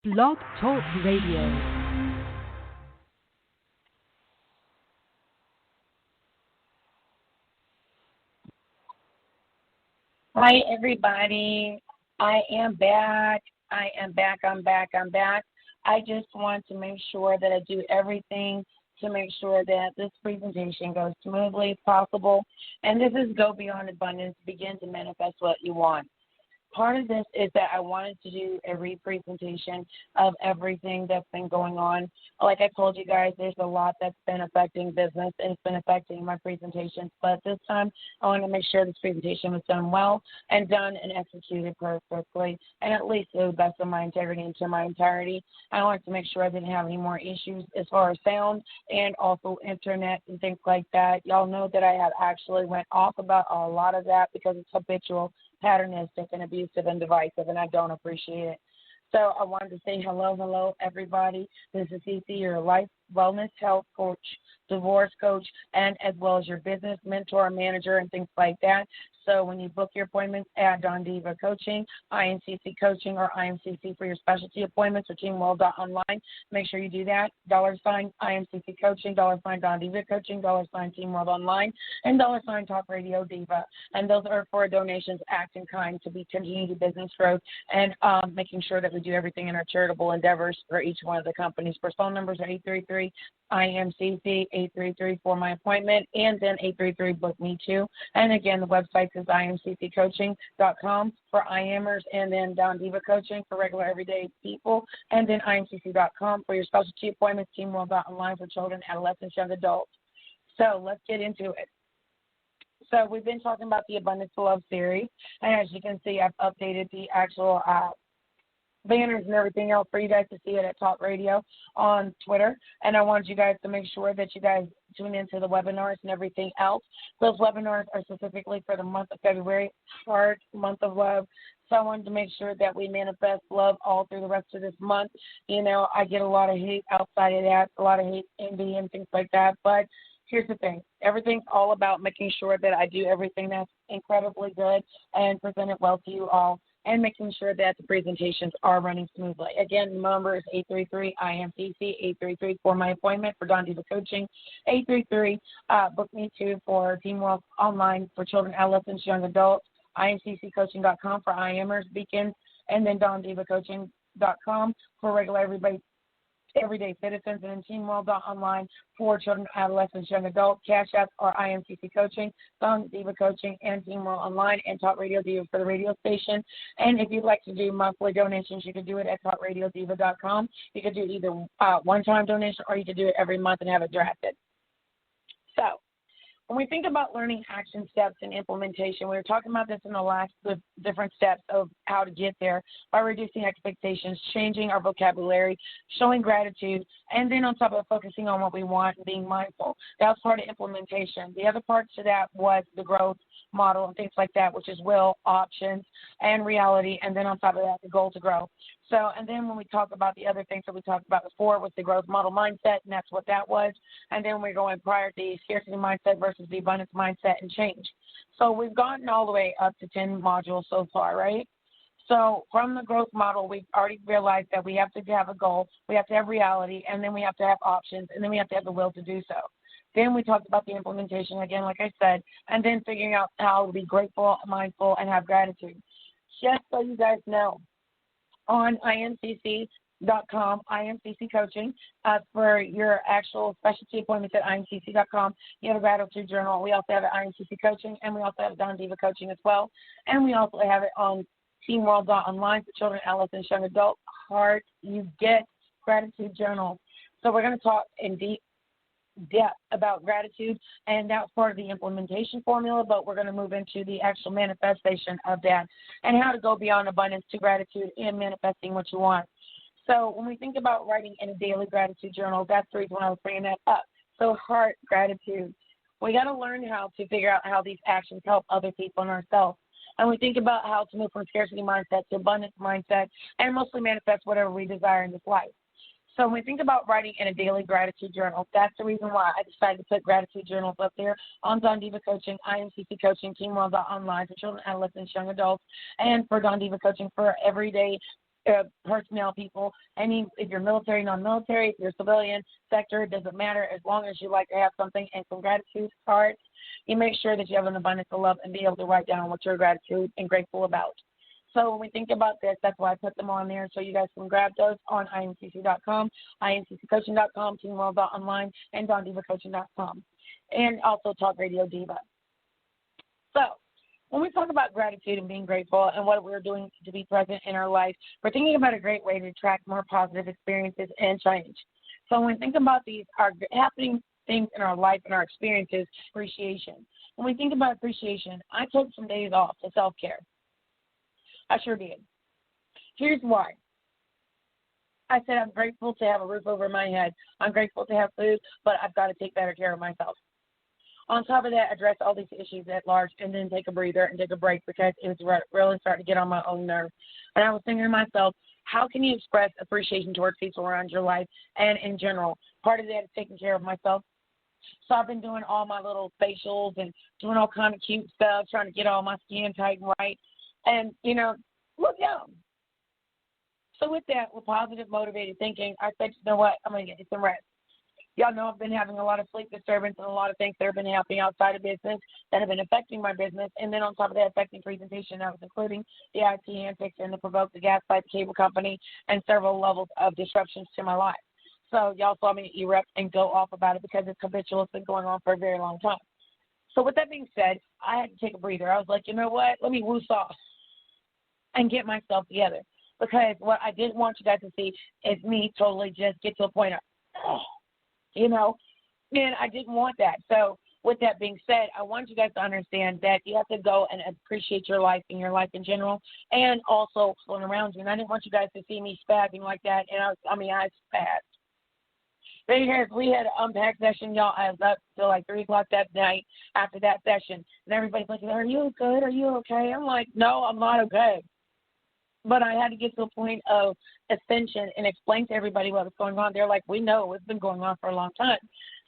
Blog Talk Radio. Hi, everybody. I am back. I'm back. I just want to make sure that I do everything to make sure that this presentation goes smoothly as possible. And this is Go Beyond Abundance, begin to manifest what you want. Part of this is that I wanted to do a representation of everything that's been going on. Like I told you guys, there's a lot that's been affecting business and it's been affecting my presentations. But this time, I want to make sure this presentation was done well and done and executed perfectly, and at least to the best of my integrity and to my entirety. I wanted to make sure I didn't have any more issues as far as sound and also internet and things like that. Y'all know that I have actually went off about a lot of that because it's habitual, patternistic, and abusive and divisive, and I don't appreciate it. So I wanted to say hello, everybody. This is Cece, your life, wellness, health coach, divorce coach, and as well as your business mentor, manager, and things like that. So when you book your appointments at Don Diva Coaching, IMCC Coaching, or IMCC for your specialty appointments or teamworld.online, make sure you do that. $ IMCC Coaching, $ Don Diva Coaching, $ Team World Online, and $ Talk Radio Diva. And those are for donations, act in kind to be continued business growth and making sure that we do everything in our charitable endeavors for each one of the companies. For phone numbers are 833 IMCC 833 for my appointment, and then 833 book me too. And again, the website is imcccoaching.com for IMers, and then Don Diva Coaching for regular everyday people, and then imcc.com for your specialty appointments, teamworld.online for children, adolescents, young adults. So let's get into it. So we've been talking about the Abundance to Love series, and as you can see, I've updated the actual banners and everything else for you guys to see it at Talk Radio on Twitter. And I wanted you guys to make sure that you guys tune into the webinars and everything else. Those webinars are specifically for the month of February, Heart Month of Love. So I wanted to make sure that we manifest love all through the rest of this month. You know, I get a lot of hate outside of that, a lot of hate, envy, and things like that. But here's the thing. Everything's all about making sure that I do everything that's incredibly good and present it well to you all, and making sure that the presentations are running smoothly. Again, the number is 833-IMCC, 833 for my appointment for Don Diva Coaching, 833 book me too for Team World Online for children, adolescents, young adults, imcccoaching.com for IMers, beacons, and then dondivacoaching.com for regular everyday citizens, and then teamworld.online for children, adolescents, young adults. Cash App or IMCC Coaching, Don Diva Coaching, and Team World Online, and Talk Radio Diva for the radio station. And if you'd like to do monthly donations, you can do it at talkradiodiva.com. You could do either one-time donation, or you could do it every month and have it drafted. So when we think about learning action steps and implementation, we were talking about this in the last different steps of how to get there by reducing expectations, changing our vocabulary, showing gratitude, and then on top of focusing on what we want and being mindful. That was part of implementation. The other part to that was the growth model and things like that, which is will, options, and reality, and then on top of that, the goal to grow. So, and then when we talk about the other things that we talked about before was the growth model mindset, and that's what that was. And then we're going prior to the scarcity mindset versus the abundance mindset and change. So we've gotten all the way up to 10 modules so far, right? So from the growth model, we've already realized that we have to have a goal, we have to have reality, and then we have to have options, and then we have to have the will to do so. Then we talked about the implementation, again, like I said, and then figuring out how to be grateful, mindful, and have gratitude. Just so you guys know, on imcc.com, IMCC Coaching, for your actual specialty appointments at imcc.com, you have a gratitude journal. We also have it IMCC Coaching, and we also have Don Diva Coaching as well. And we also have it on teamworld.online for children, adolescents, young adults. Heart, you get gratitude journals. So we're going to talk in depth about gratitude, and that's part of the implementation formula, but we're going to move into the actual manifestation of that and how to go beyond abundance to gratitude and manifesting what you want. So when we think about writing in a daily gratitude journal, that's the reason why I was bringing that up. So heart gratitude. We got to learn how to figure out how these actions help other people and ourselves. And we think about how to move from scarcity mindset to abundance mindset and mostly manifest whatever we desire in this life. So when we think about writing in a daily gratitude journal, that's the reason why I decided to put gratitude journals up there on Don Diva Coaching, IMCC Coaching, teamworld.online for children, adolescents, young adults, and for Don Diva Coaching for everyday personnel people. If you're military, non-military, if you're civilian sector, it doesn't matter as long as you like to have something and some gratitude cards. You make sure that you have an abundance of love and be able to write down what you're gratitude and grateful about. So when we think about this, that's why I put them on there, so you guys can grab those on imcc.com, imcccoaching.com, teamworld.online, and dondivacoaching.com, and also Talk Radio Diva. So when we talk about gratitude and being grateful and what we're doing to be present in our life, we're thinking about a great way to attract more positive experiences and change. So when we think about these are happening things in our life and our experiences, appreciation. When we think about appreciation, I took some days off to self-care. I sure did. Here's why. I said I'm grateful to have a roof over my head. I'm grateful to have food, but I've got to take better care of myself. On top of that, address all these issues at large and then take a breather and take a break because it was really starting to get on my own nerves. And I was thinking to myself, how can you express appreciation towards people around your life and in general? Part of that is taking care of myself. So I've been doing all my little facials and doing all kind of cute stuff, trying to get all my skin tight and right. And, look young. So with that, with positive, motivated thinking, I said, you know what, I'm going to get some rest. Y'all know I've been having a lot of sleep disturbance and a lot of things that have been happening outside of business that have been affecting my business. And then on top of that, affecting presentation, that was including the IT antics and the provoke, the gaslight, the cable company, and several levels of disruptions to my life. So y'all saw me erupt and go off about it because it's habitual. It's been going on for a very long time. So with that being said, I had to take a breather. I was like, you know what? Let me woos off and get myself together. Because what I didn't want you guys to see is me totally just get to a point of, and I didn't want that. So with that being said, I want you guys to understand that you have to go and appreciate your life and your life in general and also going around you. And I didn't want you guys to see me spazzing like that. And I spazzed. Because we had an unpack session, y'all. I was up till like 3 o'clock that night after that session. And everybody's like, are you good? Are you okay? I'm like, no, I'm not okay. But I had to get to a point of ascension and explain to everybody what was going on. They're like, we know it's been going on for a long time.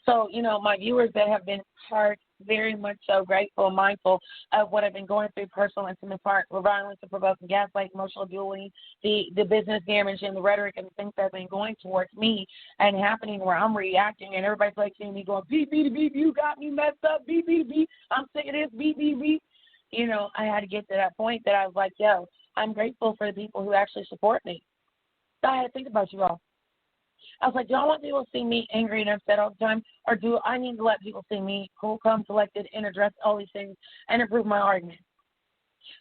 So, my viewers that have been very much so grateful and mindful of what I've been going through, personal, intimate part, violence and provoking, gaslight, emotional bullying, the business damage and the rhetoric and the things that have been going towards me and happening where I'm reacting and everybody's like seeing me going, beep, beep, beep, you got me messed up, beep, beep, beep, I'm sick of this, beep, beep, beep. I had to get to that point that I was like, yo, I'm grateful for the people who actually support me. So I had to think about you all. I was like, do I want people to see me angry and upset all the time, or do I need to let people see me cool, calm, collected, and address all these things and improve my argument?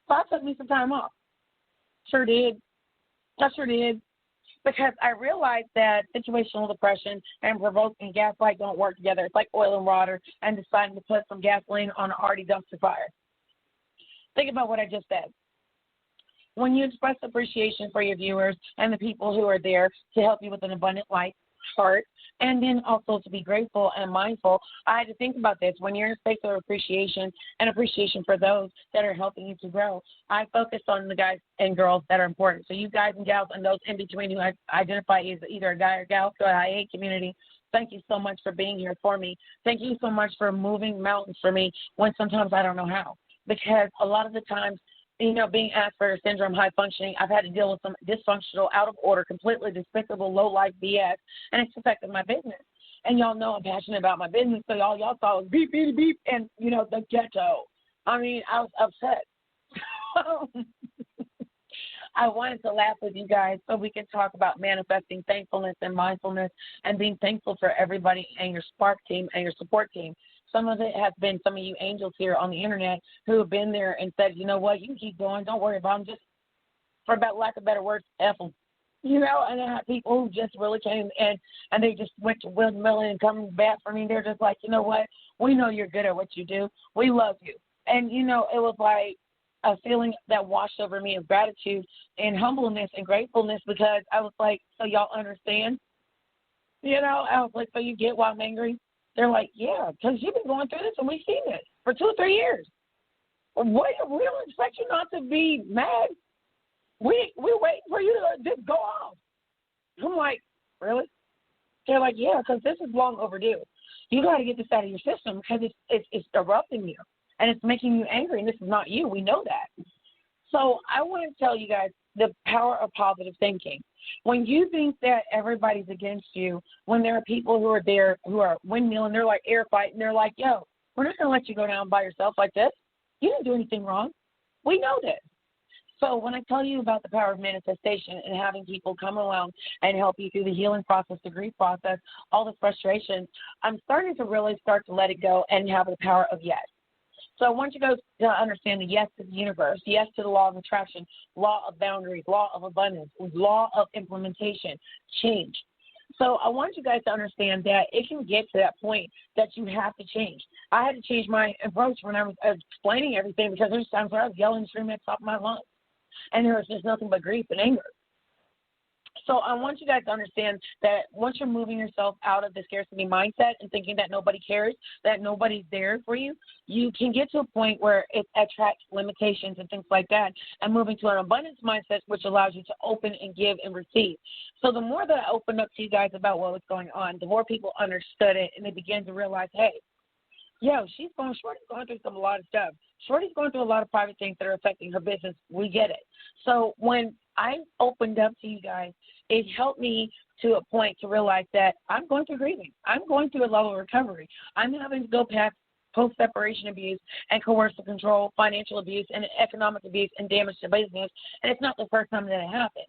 So I took me some time off. Sure did. I sure did. Because I realized that situational depression and provoking gaslight don't work together. It's like oil and water and deciding to put some gasoline on an already dumpster fire. Think about what I just said. When you express appreciation for your viewers and the people who are there to help you with an abundant life, heart, and then also to be grateful and mindful, I had to think about this. When you're in a space of appreciation and appreciation for those that are helping you to grow, I focus on the guys and girls that are important. So you guys and gals and those in between who identify as either a guy or gal, so I hate community, thank you so much for being here for me. Thank you so much for moving mountains for me when sometimes I don't know how. Because a lot of the times, being Asperger's syndrome, high functioning, I've had to deal with some dysfunctional, out of order, completely despicable, low-life BS, and it's affected my business. And y'all know I'm passionate about my business, so y'all saw it was beep, beep, beep, and, the ghetto. I mean, I was upset. I wanted to laugh with you guys so we can talk about manifesting thankfulness and mindfulness and being thankful for everybody and your Spark team and your support team. Some of it has been some of you angels here on the internet who have been there and said, you know what, you can keep going. Don't worry about them. Just, for lack of better words, F them. And I had people who just really came and they just went to windmill and coming back for me. They're just like, you know what, we know you're good at what you do. We love you. And, it was like a feeling that washed over me of gratitude and humbleness and gratefulness because I was like, so y'all understand? I was like, so you get why I'm angry? They're like, yeah, because you've been going through this and we've seen this for 2 or 3 years. We don't expect you not to be mad. We're waiting for you to just go off. I'm like, really? They're like, yeah, because this is long overdue. You got to get this out of your system because it's erupting you and it's making you angry, and this is not you. We know that. So I want to tell you guys, the power of positive thinking. When you think that everybody's against you, when there are people who are there who are windmilling, they're like air fighting, they're like, yo, we're not going to let you go down by yourself like this. You didn't do anything wrong. We know this. So when I tell you about the power of manifestation and having people come along and help you through the healing process, the grief process, all the frustration, I'm starting to really start to let it go and have the power of yes. So I want you guys to understand the yes to the universe, yes to the law of attraction, law of boundaries, law of abundance, law of implementation, change. So I want you guys to understand that it can get to that point that you have to change. I had to change my approach when I was explaining everything, because there's times where I was yelling and screaming at the top of my lungs, and there was just nothing but grief and anger. So I want you guys to understand that once you're moving yourself out of the scarcity mindset and thinking that nobody cares, that nobody's there for you, you can get to a point where it attracts limitations and things like that, and moving to an abundance mindset, which allows you to open and give and receive. So the more that I opened up to you guys about what was going on, the more people understood it, and they began to realize, hey, Shorty's going through a lot of stuff. Shorty's going through a lot of private things that are affecting her business. We get it. So when I opened up to you guys, it helped me to a point to realize that I'm going through grieving. I'm going through a level of recovery. I'm having to go past post-separation abuse and coercive control, financial abuse, and economic abuse and damage to business, and it's not the first time that it happened.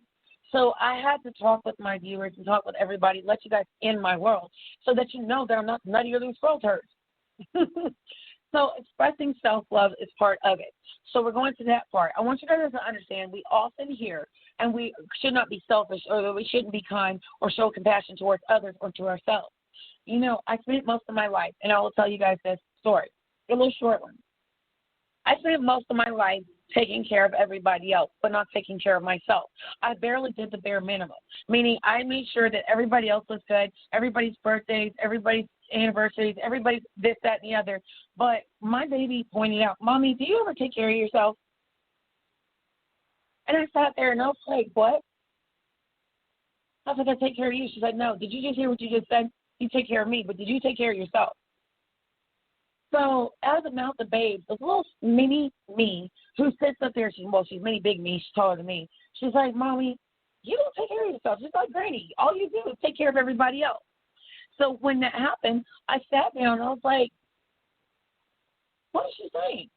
So I had to talk with my viewers and talk with everybody, let you guys in my world, so that you know that I'm not nutty or loose world hurts. So expressing self-love is part of it. So we're going to that part. I want you guys to understand we often hear, and we should not be selfish, or that we shouldn't be kind or show compassion towards others or to ourselves. You know, I spent most of my life, and I will tell you guys this story, a little short one. I spent most of my life taking care of everybody else, but not taking care of myself. I barely did the bare minimum, meaning I made sure that everybody else was good, everybody's birthdays, everybody's anniversaries, everybody's this, that, and the other. But my baby pointed out, Mommy, do you ever take care of yourself? And I sat there and I was like, what? I was like, I take care of you. She said, no. Did you just hear what you just said? You take care of me, but did you take care of yourself? So out of the mouth of babes, this little mini me who sits up there, she's mini big me, she's taller than me. She's like, Mommy, you don't take care of yourself. She's like, Granny, all you do is take care of everybody else. So when that happened, I sat down and I was like, what is she saying?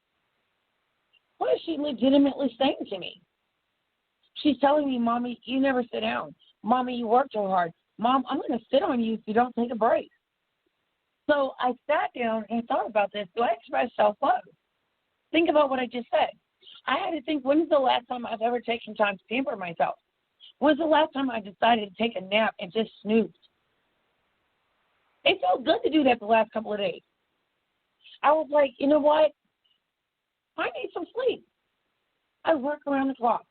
What is she legitimately saying to me? She's telling me, Mommy, you never sit down. Mommy, you work too hard. Mom, I'm going to sit on you if you don't take a break. So I sat down and thought about this. Do I express self-love? Think about what I just said. I had to think, when is the last time I've ever taken time to pamper myself? When's the last time I decided to take a nap and just snooze? It felt good to do that the last couple of days. I was like, you know what? I need some sleep. I work around the clock,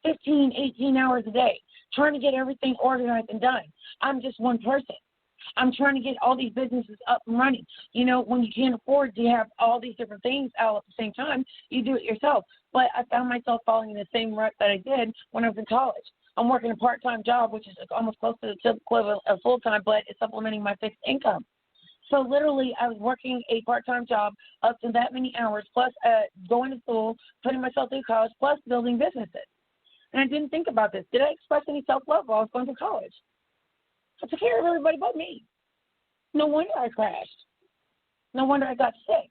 15, 18 hours a day, trying to get everything organized and done. I'm just one person. I'm trying to get all these businesses up and running. You know, when you can't afford to have all these different things out at the same time, you do it yourself. But I found myself falling in the same rut that I did when I was in college. I'm working a part-time job, which is almost close to the equivalent of full-time, but it's supplementing my fixed income. So literally, I was working a part-time job up to that many hours, plus going to school, putting myself through college, plus building businesses. And I didn't think about this. Did I express any self-love while I was going to college? I took care of everybody but me. No wonder I crashed. No wonder I got sick.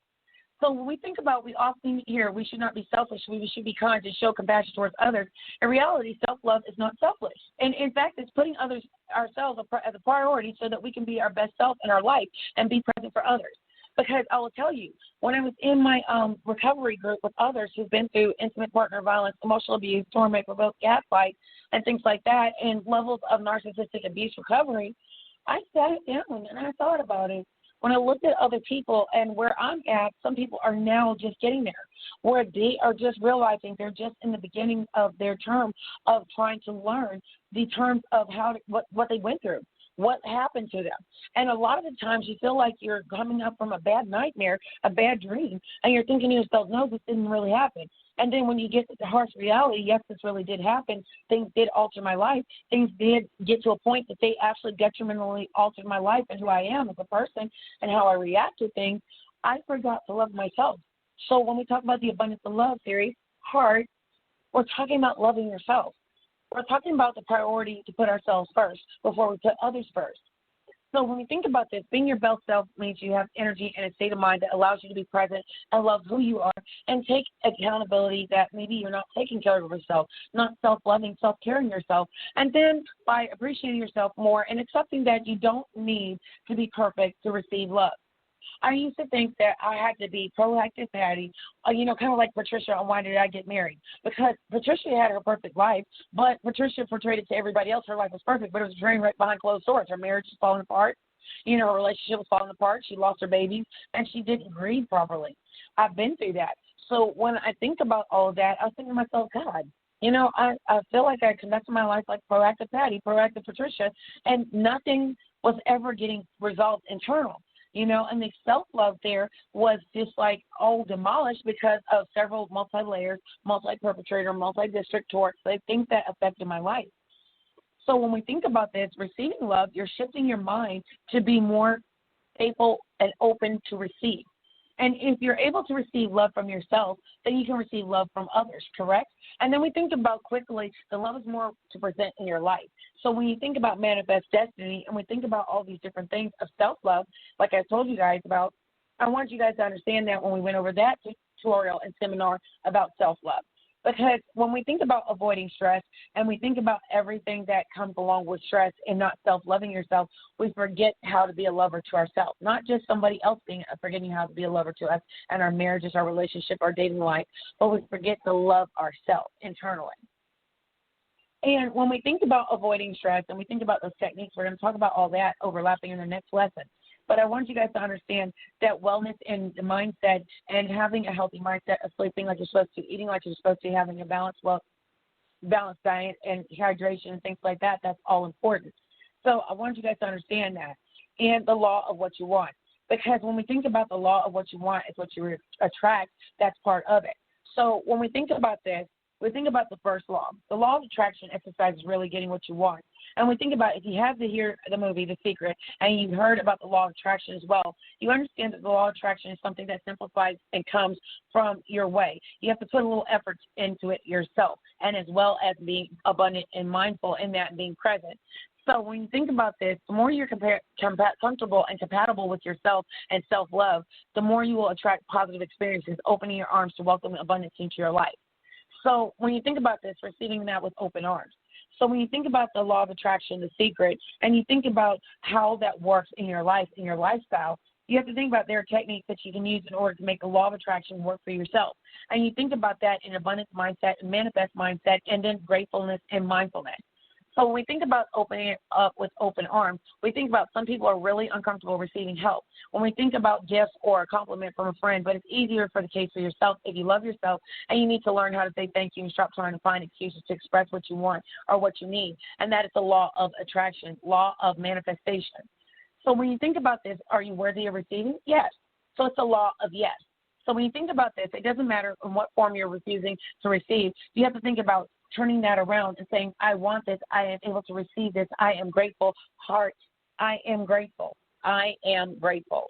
So when we think about, we often hear we should not be selfish, we should be kind and show compassion towards others. In reality, self-love is not selfish. And in fact, it's putting ourselves as a priority so that we can be our best self in our life and be present for others. Because I will tell you, when I was in my recovery group with others who've been through intimate partner violence, emotional abuse, torment, provoke, gaslight, and things like that, and levels of narcissistic abuse recovery, I sat down and I thought about it. When I looked at other people and where I'm at, some people are now just getting there, where they are just realizing they're just in the beginning of their term of trying to learn the terms of what they went through, what happened to them. And a lot of the times you feel like you're coming up from a bad nightmare, a bad dream, and you're thinking to yourself, no, this didn't really happen. And then when you get to the harsh reality, yes, this really did happen. Things did alter my life. Things did get to a point that they actually detrimentally altered my life and who I am as a person and how I react to things. I forgot to love myself. So when we talk about the Abundance of Love series, heart, We're talking about loving yourself. We're talking about the priority to put ourselves first before we put others first. So when we think about this, being your best self means you have energy and a state of mind that allows you to be present and love who you are and take accountability that maybe you're not taking care of yourself, not self-loving, self-caring yourself. And then by appreciating yourself more and accepting that you don't need to be perfect to receive love. I used to think that I had to be proactive, Patty, kind of like Patricia on Why Did I Get Married? Because Patricia had her perfect life, but Patricia portrayed it to everybody else. Her life was perfect, but it was a train right behind closed doors. Her marriage was falling apart. Her relationship was falling apart. She lost her babies, and she didn't grieve properly. I've been through that. So when I think about all of that, I was thinking to myself, God, I feel like I conducted my life like proactive Patty, proactive Patricia, and nothing was ever getting resolved internal. And the self-love there was just like all demolished because of several multi-layers, multi-perpetrator, multi-district torts, things that affected my life. So when we think about this, receiving love, you're shifting your mind to be more able and open to receive. And if you're able to receive love from yourself, then you can receive love from others, correct? And then we think about quickly, the love is more to present in your life. So when you think about manifest destiny and we think about all these different things of self-love, like I told you guys about, I want you guys to understand that when we went over that tutorial and seminar about self-love. Because when we think about avoiding stress and we think about everything that comes along with stress and not self-loving yourself, we forget how to be a lover to ourselves, not just somebody else forgetting how to be a lover to us and our marriages, our relationship, our dating life, but we forget to love ourselves internally. And when we think about avoiding stress and we think about those techniques, we're going to talk about all that overlapping in the next lesson. But I want you guys to understand that wellness and the mindset and having a healthy mindset of sleeping like you're supposed to, eating like you're supposed to, having a balanced diet and hydration and things like that, that's all important. So I want you guys to understand that. And the law of what you want. Because when we think about the law of what you want is what you attract, that's part of it. So when we think about this, we think about the first law. The law of attraction exercises really getting what you want. And we think about if you have to hear the movie The Secret and you've heard about the law of attraction as well, you understand that the law of attraction is something that simplifies and comes from your way. You have to put a little effort into it yourself, and as well as being abundant and mindful in that and being present. So when you think about this, the more you're comfortable and compatible with yourself and self-love, the more you will attract positive experiences, opening your arms to welcome abundance into your life. So when you think about this, receiving that with open arms. So when you think about the law of attraction, The Secret, and you think about how that works in your life, in your lifestyle, you have to think about there are techniques that you can use in order to make the law of attraction work for yourself. And you think about that in abundance mindset and manifest mindset, and then gratefulness and mindfulness. So when we think about opening it up with open arms, we think about some people are really uncomfortable receiving help. When we think about gifts or a compliment from a friend, but it's easier for the case for yourself if you love yourself and you need to learn how to say thank you and stop trying to find excuses to express what you want or what you need. And that is the law of attraction, law of manifestation. So when you think about this, are you worthy of receiving? Yes. So it's a law of yes. So when you think about this, it doesn't matter in what form you're refusing to receive. You have to think about turning that around and saying, I want this, I am able to receive this, I am grateful, heart, I am grateful, I am grateful.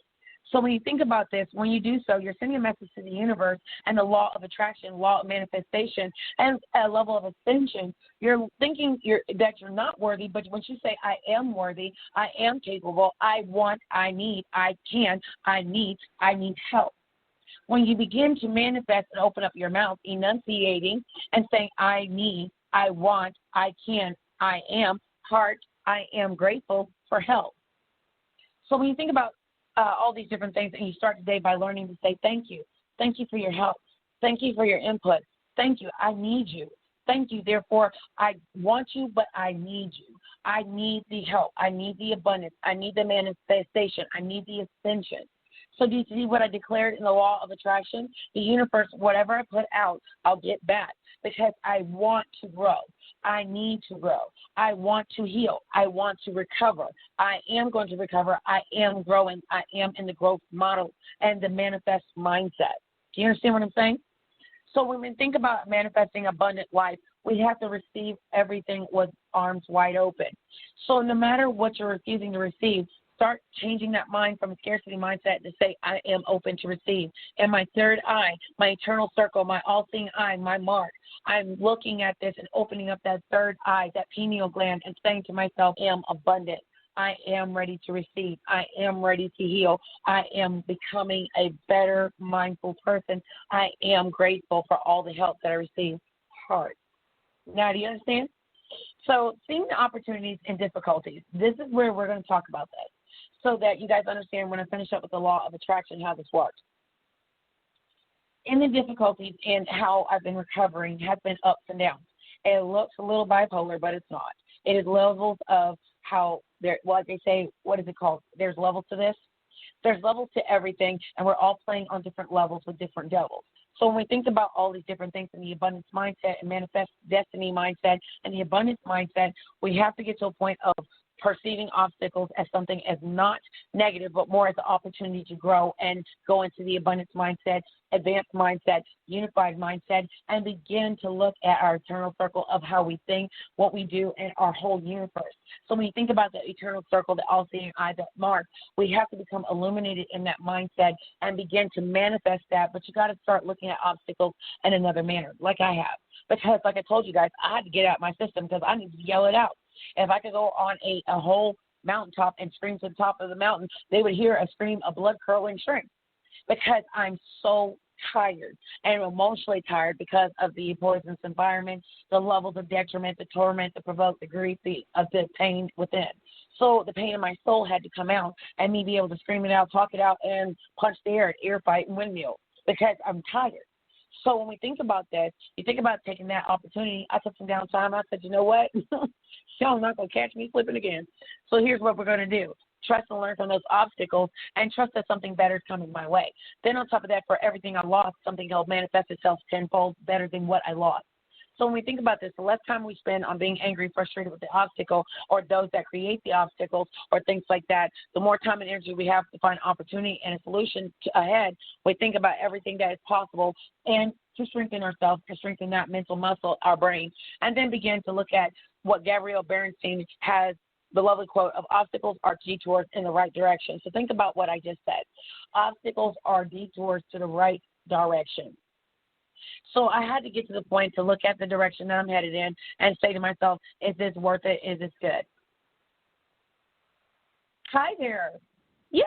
So when you think about this, when you do so, you're sending a message to the universe and the law of attraction, law of manifestation, and a level of ascension. You're thinking that you're not worthy, but once you say, I am worthy, I am capable, I want, I need, I can, I need help. When you begin to manifest and open up your mouth, enunciating and saying, I need, I want, I can, I am, heart, I am grateful for help. So when you think about all these different things and you start today by learning to say thank you. Thank you for your help. Thank you for your input. Thank you. I need you. Thank you. Therefore, I want you, but I need you. I need the help. I need the abundance. I need the manifestation. I need the ascension. So do you see what I declared in the law of attraction? The universe, whatever I put out, I'll get back because I want to grow. I need to grow. I want to heal. I want to recover. I am going to recover. I am growing. I am in the growth model and the manifest mindset. Do you understand what I'm saying? So when we think about manifesting abundant life, we have to receive everything with arms wide open. So no matter what you're refusing to receive, start changing that mind from a scarcity mindset to say, I am open to receive. And my third eye, my eternal circle, my all-seeing eye, my mark, I'm looking at this and opening up that third eye, that pineal gland, and saying to myself, I am abundant. I am ready to receive. I am ready to heal. I am becoming a better, mindful person. I am grateful for all the help that I receive. Heart. Now, do you understand? So, seeing the opportunities and difficulties, this is where we're going to talk about that so that you guys understand when I finish up with the law of attraction, how this works. In the difficulties and how I've been recovering has been ups and downs. It looks a little bipolar, but it's not. It is levels of how, like they say, what is it called? There's levels to this. There's levels to everything, and we're all playing on different levels with different devils. So when we think about all these different things in the abundance mindset and manifest destiny mindset and the abundance mindset, we have to get to a point of perceiving obstacles as something as not negative, but more as an opportunity to grow and go into the abundance mindset, advanced mindset, unified mindset, and begin to look at our eternal circle of how we think, what we do, and our whole universe. So when you think about the eternal circle, the all-seeing eye, that mark, we have to become illuminated in that mindset and begin to manifest that, but you got to start looking at obstacles in another manner, like I have. Because like I told you guys, I had to get out my system because I need to yell it out. If I could go on a whole mountaintop and scream to the top of the mountain, they would hear a scream of blood-curdling shriek because I'm so tired and emotionally tired because of the poisonous environment, the levels of detriment, the torment, the provoke, the grief, the pain within. So the pain in my soul had to come out and me be able to scream it out, talk it out, and punch the air fight, and windmill because I'm tired. So when we think about this, you think about taking that opportunity. I took some downtime. I said, you know what? Y'all not going to catch me slipping again. So here's what we're going to do. Trust and learn from those obstacles and trust that something better is coming my way. Then on top of that, for everything I lost, something will manifest itself tenfold better than what I lost. So when we think about this, the less time we spend on being angry, frustrated with the obstacle or those that create the obstacles or things like that, the more time and energy we have to find opportunity and a solution ahead. We think about everything that is possible and to strengthen ourselves, to strengthen that mental muscle, our brain, and then begin to look at what Gabrielle Berenstein has, the lovely quote of obstacles are detours in the right direction. So think about what I just said. Obstacles are detours to the right direction. So I had to get to the point to look at the direction that I'm headed in and say to myself, is this worth it? Is this good? Hi there. Yeah.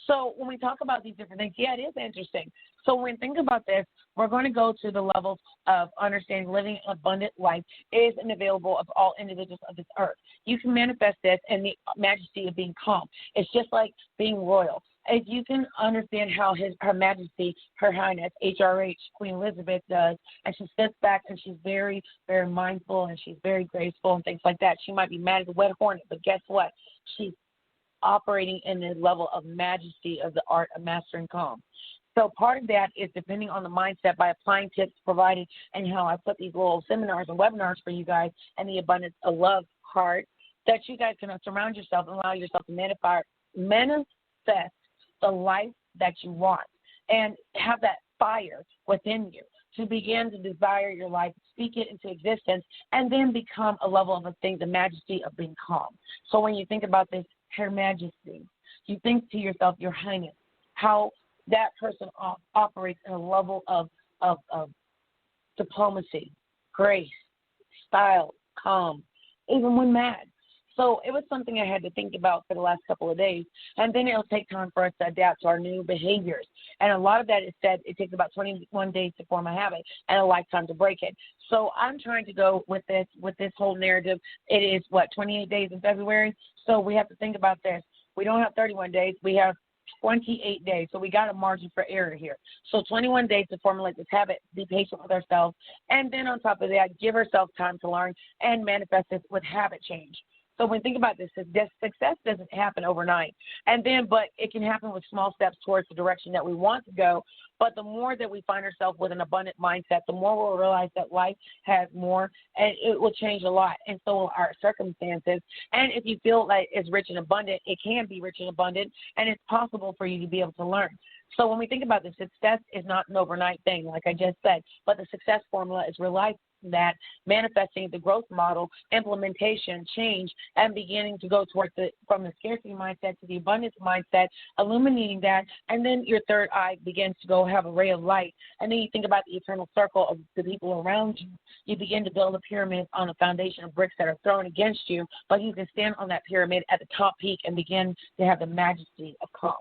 So when we talk about these different things, yeah, it is interesting. So when we think about this, we're going to go to the levels of understanding living an abundant life is and available of all individuals of this earth. You can manifest this in the majesty of being calm. It's just like being royal. If you can understand how Her Majesty, Her Highness, HRH, Queen Elizabeth does, and she sits back and she's very, very mindful and she's very graceful and things like that. She might be mad as a wet hornet, but guess what? She's operating in the level of majesty of the art of mastering calm. So part of that is depending on the mindset by applying tips provided and how I put these little seminars and webinars for you guys and the abundance of love heart that you guys can surround yourself and allow yourself to manifest the life that you want and have that fire within you to begin to desire your life, speak it into existence, and then become a level of a thing, the majesty of being calm. So when you think about this, Her Majesty, you think to yourself, Your Highness, how that person operates in a level of diplomacy, grace, style, calm, even when mad. So it was something I had to think about for the last couple of days, and then it'll take time for us to adapt to our new behaviors. And a lot of that is said it takes about 21 days to form a habit and a lifetime to break it. So I'm trying to go with this whole narrative. It is, 28 days in February? So we have to think about this. We don't have 31 days. We have 28 days. So we got a margin for error here. So 21 days to formulate this habit, be patient with ourselves, and then on top of that, give ourselves time to learn and manifest this with habit change. So when we think about this, success doesn't happen overnight. But it can happen with small steps towards the direction that we want to go. But the more that we find ourselves with an abundant mindset, the more we'll realize that life has more, and it will change a lot. And so will our circumstances. And if you feel like it's rich and abundant, it can be rich and abundant, and it's possible for you to be able to learn. So when we think about this, success is not an overnight thing, like I just said, but the success formula is real life that manifesting the growth model, implementation, change, and beginning to go towards from the scarcity mindset to the abundance mindset, illuminating that, and then your third eye begins to go have a ray of light, and then you think about the eternal circle of the people around you. You begin to build a pyramid on a foundation of bricks that are thrown against you, but you can stand on that pyramid at the top peak and begin to have the majesty of calm.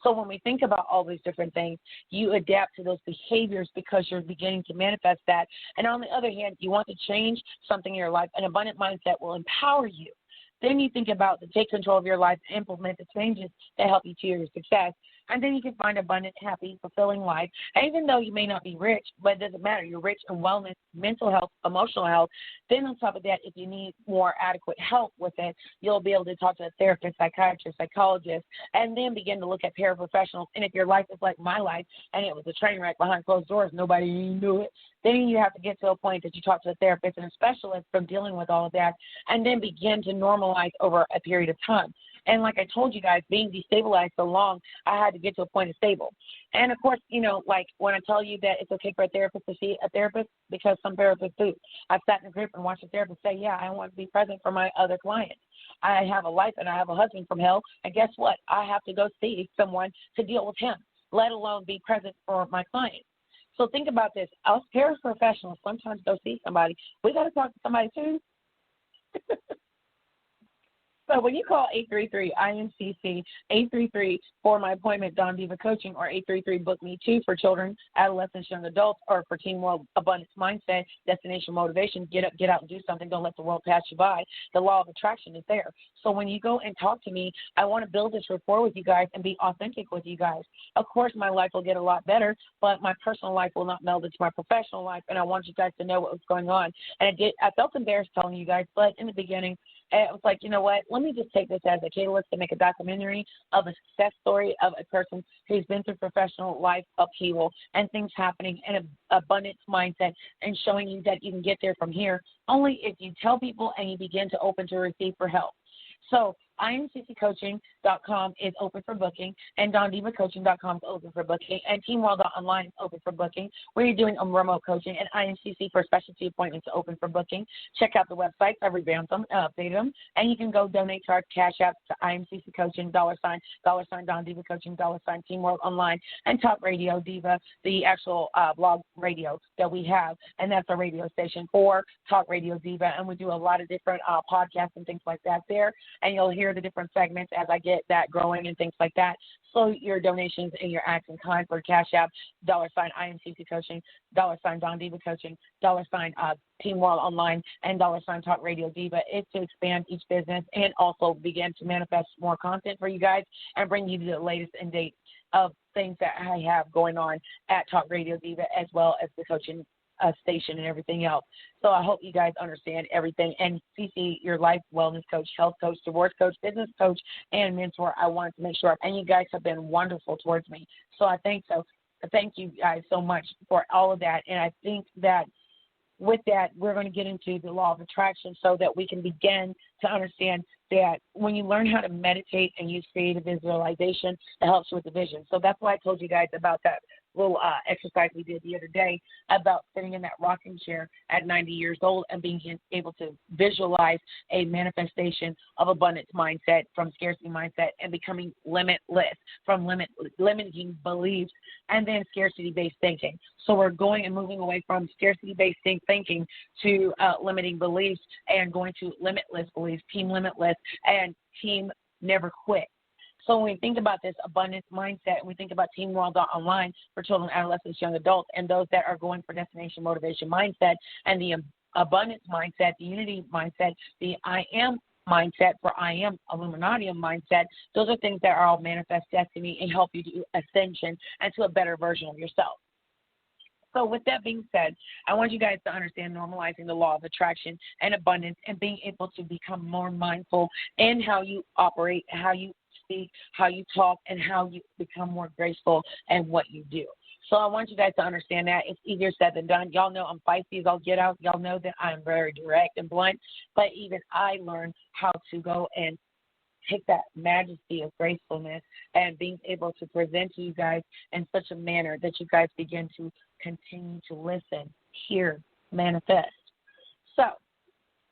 So when we think about all these different things, you adapt to those behaviors because you're beginning to manifest that. And on the other hand, you want to change something in your life. An abundant mindset will empower you. Then you think about to take control of your life, implement the changes that help you to your success. And then you can find abundant, happy, fulfilling life. And even though you may not be rich, but it doesn't matter. You're rich in wellness, mental health, emotional health. Then on top of that, if you need more adequate help with it, you'll be able to talk to a therapist, psychiatrist, psychologist, and then begin to look at paraprofessionals. And if your life is like my life and it was a train wreck behind closed doors, nobody knew it, then you have to get to a point that you talk to a therapist and a specialist from dealing with all of that, and then begin to normalize over a period of time. And like I told you guys, being destabilized so long, I had to get to a point of stable. And, of course, like when I tell you that it's okay for a therapist to see a therapist, because some therapists do. I've sat in a group and watched a therapist say, yeah, I want to be present for my other clients. I have a life and I have a husband from hell, and guess what? I have to go see someone to deal with him, let alone be present for my clients. So think about this. Us paraprofessionals sometimes go see somebody. We got to talk to somebody too. So when you call 833-INCC, 833 for my appointment, Don Diva Coaching, or 833 Book Me Too for children, adolescents, young adults, or for Team World Abundance Mindset, Destination Motivation, get up, get out and do something. Don't let the world pass you by. The law of attraction is there. So when you go and talk to me, I want to build this rapport with you guys and be authentic with you guys. Of course, my life will get a lot better, but my personal life will not meld into my professional life, and I want you guys to know what was going on. And I felt embarrassed telling you guys, but in the beginning, it was like, you know what, let me just take this as a catalyst to make a documentary of a success story of a person who's been through professional life upheaval and things happening in an abundance mindset, and showing you that you can get there from here only if you tell people and you begin to open to receive for help. So INCCcoaching.com is open for booking, and DonDivaCoaching.com is open for booking, and TeamWorld.online is open for booking. We're doing remote coaching, and INCC for specialty appointments is open for booking. Check out the websites. I revamped them, updated them, and you can go donate to our Cash App to INCC Coaching, $, Don Diva Coaching, $, TeamWorld Online, and Talk Radio Diva, the actual blog radio that we have, and that's our radio station for Talk Radio Diva, and we do a lot of different podcasts and things like that there, and you'll hear the different segments as I get that growing and things like that. So your donations and your acts in kind for Cash App, $ INCC Coaching, $ Don Diva Coaching, $ Team World Online, and $ Talk Radio Diva is to expand each business and also begin to manifest more content for you guys and bring you the latest and date of things that I have going on at Talk Radio Diva, as well as the coaching station and everything else. So I hope you guys understand everything. And CC, your life wellness coach, health coach, divorce coach, business coach, and mentor, I wanted to make sure. And you guys have been wonderful towards me. So I think so. Thank you guys so much for all of that. And I think that with that, we're going to get into the law of attraction so that we can begin to understand that when you learn how to meditate and use creative visualization, it helps you with the vision. So that's why I told you guys about that little exercise we did the other day about sitting in that rocking chair at 90 years old and being able to visualize a manifestation of abundance mindset from scarcity mindset and becoming limitless from limiting beliefs and then scarcity-based thinking. So we're going and moving away from scarcity-based thinking to limiting beliefs and going to limitless beliefs, team limitless, and team never quit. So when we think about this abundance mindset, and we think about Team World Online for children, adolescents, young adults, and those that are going for destination motivation mindset, and the abundance mindset, the unity mindset, the I am mindset for I am Illuminati mindset, those are things that are all manifest destiny and help you to ascension and to a better version of yourself. So with that being said, I want you guys to understand normalizing the law of attraction and abundance and being able to become more mindful in how you operate, how you speak, how you talk, and how you become more graceful in what you do. So I want you guys to understand that. It's easier said than done. Y'all know I'm feisty as I'll get out. Y'all know that I'm very direct and blunt. But even I learned how to go and take that majesty of gracefulness and being able to present to you guys in such a manner that you guys begin to continue to listen, hear, manifest. So,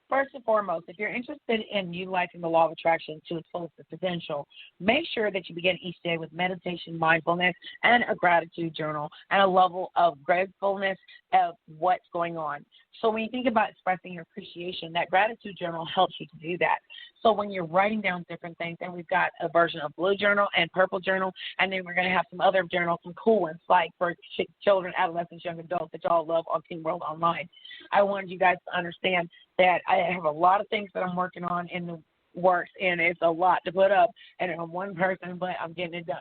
first and foremost, if you're interested in utilizing the law of attraction to its fullest potential, make sure that you begin each day with meditation, mindfulness, and a gratitude journal, and a level of gratefulness of what's going on. So when you think about expressing your appreciation, that gratitude journal helps you to do that. So when you're writing down different things, and we've got a version of blue journal and purple journal, and then we're going to have some other journals, some cool ones, like for children, adolescents, young adults that y'all love on Teen World Online. I wanted you guys to understand that I have a lot of things that I'm working on in the works, and it's a lot to put up, and I'm one person, but I'm getting it done.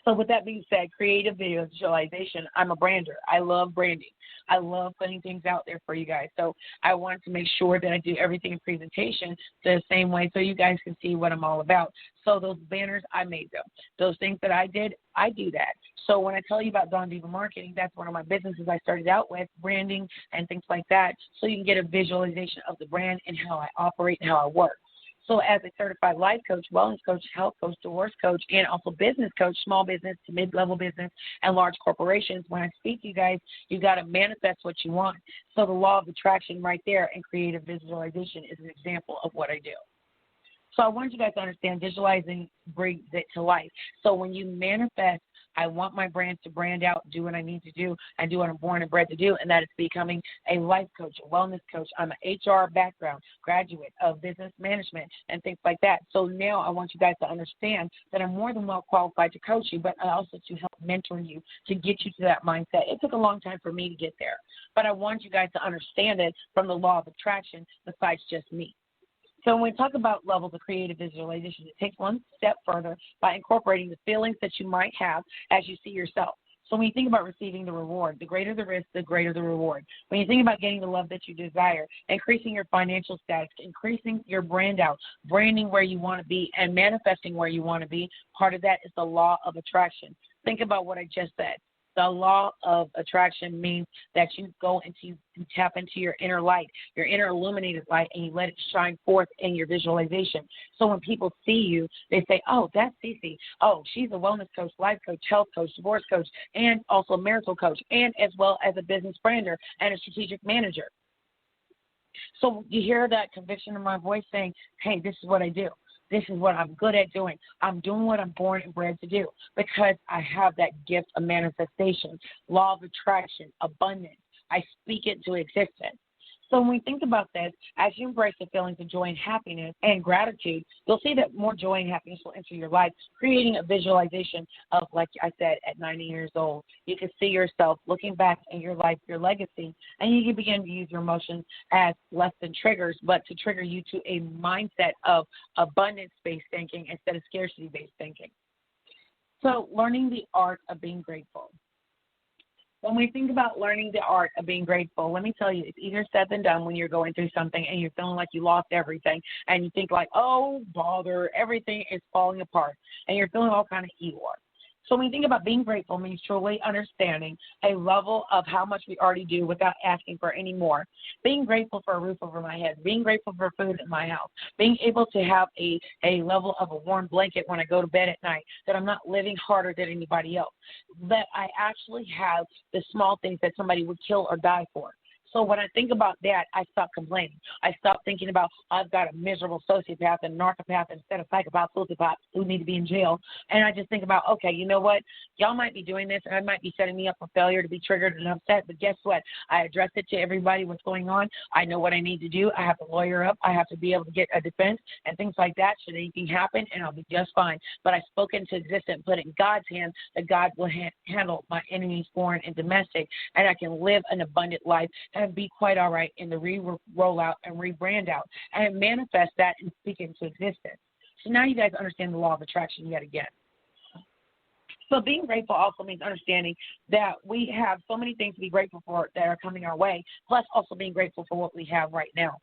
So with that being said, creative visualization, I'm a brander. I love branding. I love putting things out there for you guys. So I wanted to make sure that I do everything in presentation the same way so you guys can see what I'm all about. So those banners, I made them. Those things that I did, I do that. So when I tell you about Dawn Diva Marketing, that's one of my businesses I started out with, branding and things like that, so you can get a visualization of the brand and how I operate and how I work. So as a certified life coach, wellness coach, health coach, divorce coach, and also business coach, small business to mid-level business and large corporations, when I speak to you guys, you got to manifest what you want. So the law of attraction right there and creative visualization is an example of what I do. So I want you guys to understand visualizing brings it to life. So when you manifest, I want my brand to brand out, do what I need to do, and do what I'm born and bred to do, and that is becoming a life coach, a wellness coach. I'm an HR background graduate of business management and things like that. So now I want you guys to understand that I'm more than well qualified to coach you, but also to help mentor you to get you to that mindset. It took a long time for me to get there, but I want you guys to understand it from the law of attraction besides just me. So when we talk about levels of creative visualization, it takes one step further by incorporating the feelings that you might have as you see yourself. So when you think about receiving the reward, the greater the risk, the greater the reward. When you think about getting the love that you desire, increasing your financial status, increasing your brand out, branding where you want to be, and manifesting where you want to be, part of that is the law of attraction. Think about what I just said. The law of attraction means that you go into, you tap into your inner light, your inner illuminated light, and you let it shine forth in your visualization. So when people see you, they say, oh, that's Cece. Oh, she's a wellness coach, life coach, health coach, divorce coach, and also a marital coach, and as well as a business brander and a strategic manager. So you hear that conviction in my voice saying, hey, this is what I do. This is what I'm good at doing. I'm doing what I'm born and bred to do because I have that gift of manifestation, law of attraction, abundance. I speak it to existence. So when we think about this, as you embrace the feelings of joy and happiness and gratitude, you'll see that more joy and happiness will enter your life, creating a visualization of, like I said, at 90 years old. You can see yourself looking back in your life, your legacy, and you can begin to use your emotions as less than triggers, but to trigger you to a mindset of abundance-based thinking instead of scarcity-based thinking. So learning the art of being grateful. When we think about learning the art of being grateful, let me tell you, it's easier said than done when you're going through something and you're feeling like you lost everything and you think like, oh, bother, everything is falling apart and you're feeling all kind of Eeyore. So when you think about being grateful means truly understanding a level of how much we already do without asking for any more. Being grateful for a roof over my head, being grateful for food in my house, being able to have a level of a warm blanket when I go to bed at night, that I'm not living harder than anybody else, that I actually have the small things that somebody would kill or die for. So when I think about that, I stop complaining. I stop thinking about I've got a miserable sociopath and narcopath instead of psychopath, sociopath who need to be in jail. And I just think about, okay, you know what? Y'all might be doing this and I might be setting me up for failure to be triggered and upset. But guess what? I address it to everybody what's going on. I know what I need to do. I have to lawyer up. I have to be able to get a defense and things like that. Should anything happen, and I'll be just fine. But I spoke into existence, put it in God's hands, that God will handle my enemies, foreign and domestic, and I can live an abundant life and be quite all right in the roll out and rebrand out and manifest that and speak into existence. So now you guys understand the law of attraction yet again. So being grateful also means understanding that we have so many things to be grateful for that are coming our way, plus also being grateful for what we have right now.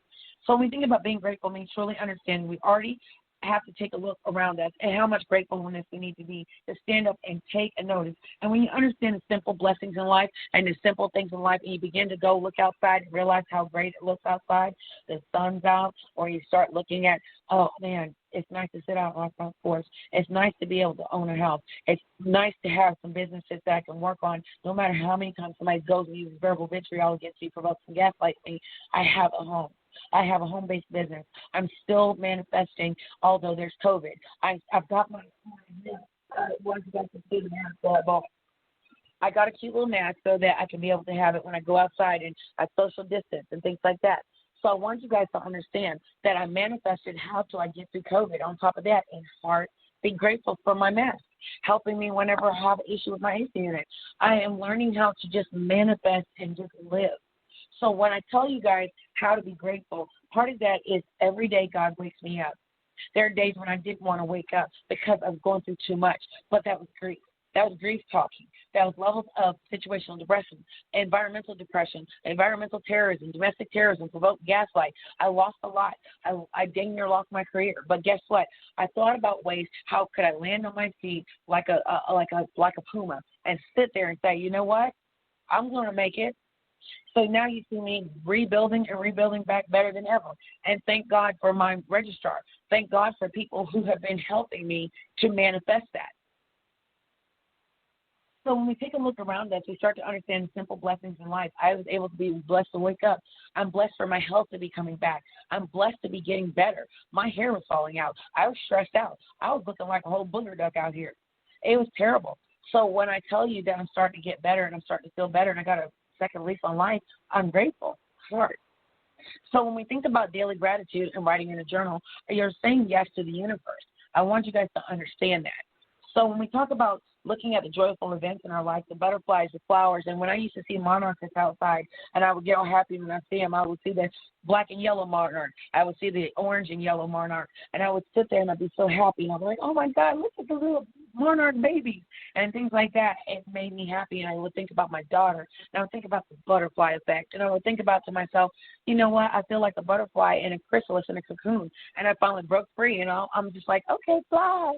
So when we think about being grateful, it means truly understanding we already have to take a look around us and how much gratefulness we need to be to stand up and take a notice. And when you understand the simple blessings in life and the simple things in life, and you begin to go look outside and realize how great it looks outside, the sun's out, or you start looking at, oh, man, it's nice to sit out on our front porch. It's nice to be able to own a house. It's nice to have some businesses that I can work on. No matter how many times somebody goes and uses verbal vitriol against me, provokes some gaslight me, I have a home. I have a home-based business. I'm still manifesting, although there's COVID. I've got my once you guys can see the mask that I bought. I got a cute little mask so that I can be able to have it when I go outside and I social distance and things like that. So I want you guys to understand that I manifested how do I get through COVID. On top of that, in heart, be grateful for my mask, helping me whenever I have an issue with my AC unit. I am learning how to just manifest and just live. So when I tell you guys how to be grateful, part of that is every day God wakes me up. There are days when I didn't want to wake up because I was going through too much, but that was grief. That was grief talking. That was levels of situational depression, environmental depression, environmental terrorism, domestic terrorism, provoked gaslight. I lost a lot. I dang near lost my career. But guess what? I thought about ways how could I land on my feet like a puma and sit there and say, you know what? I'm going to make it. So now you see me rebuilding and rebuilding back better than ever. And thank God for my registrar. Thank God for people who have been helping me to manifest that. So when we take a look around us, we start to understand simple blessings in life. I was able to be blessed to wake up. I'm blessed for my health to be coming back. I'm blessed to be getting better. My hair was falling out. I was stressed out. I was looking like a whole booger duck out here. It was terrible. So when I tell you that I'm starting to get better and I'm starting to feel better and I got a second lease on life, I'm grateful for it. So when we think about daily gratitude and writing in a journal, you're saying yes to the universe. I want you guys to understand that. So when we talk about looking at the joyful events in our life, the butterflies, the flowers, and when I used to see monarchs outside, and I would get all happy when I see them, I would see the black and yellow monarch. I would see the orange and yellow monarch, and I would sit there and I'd be so happy. And I'd be like, oh, my God, look at the little monarch babies and things like that. It made me happy, and I would think about my daughter, and I would think about the butterfly effect, and I would think about to myself, you know what, I feel like a butterfly in a chrysalis in a cocoon, and I finally broke free, and I'm just like, okay, fly.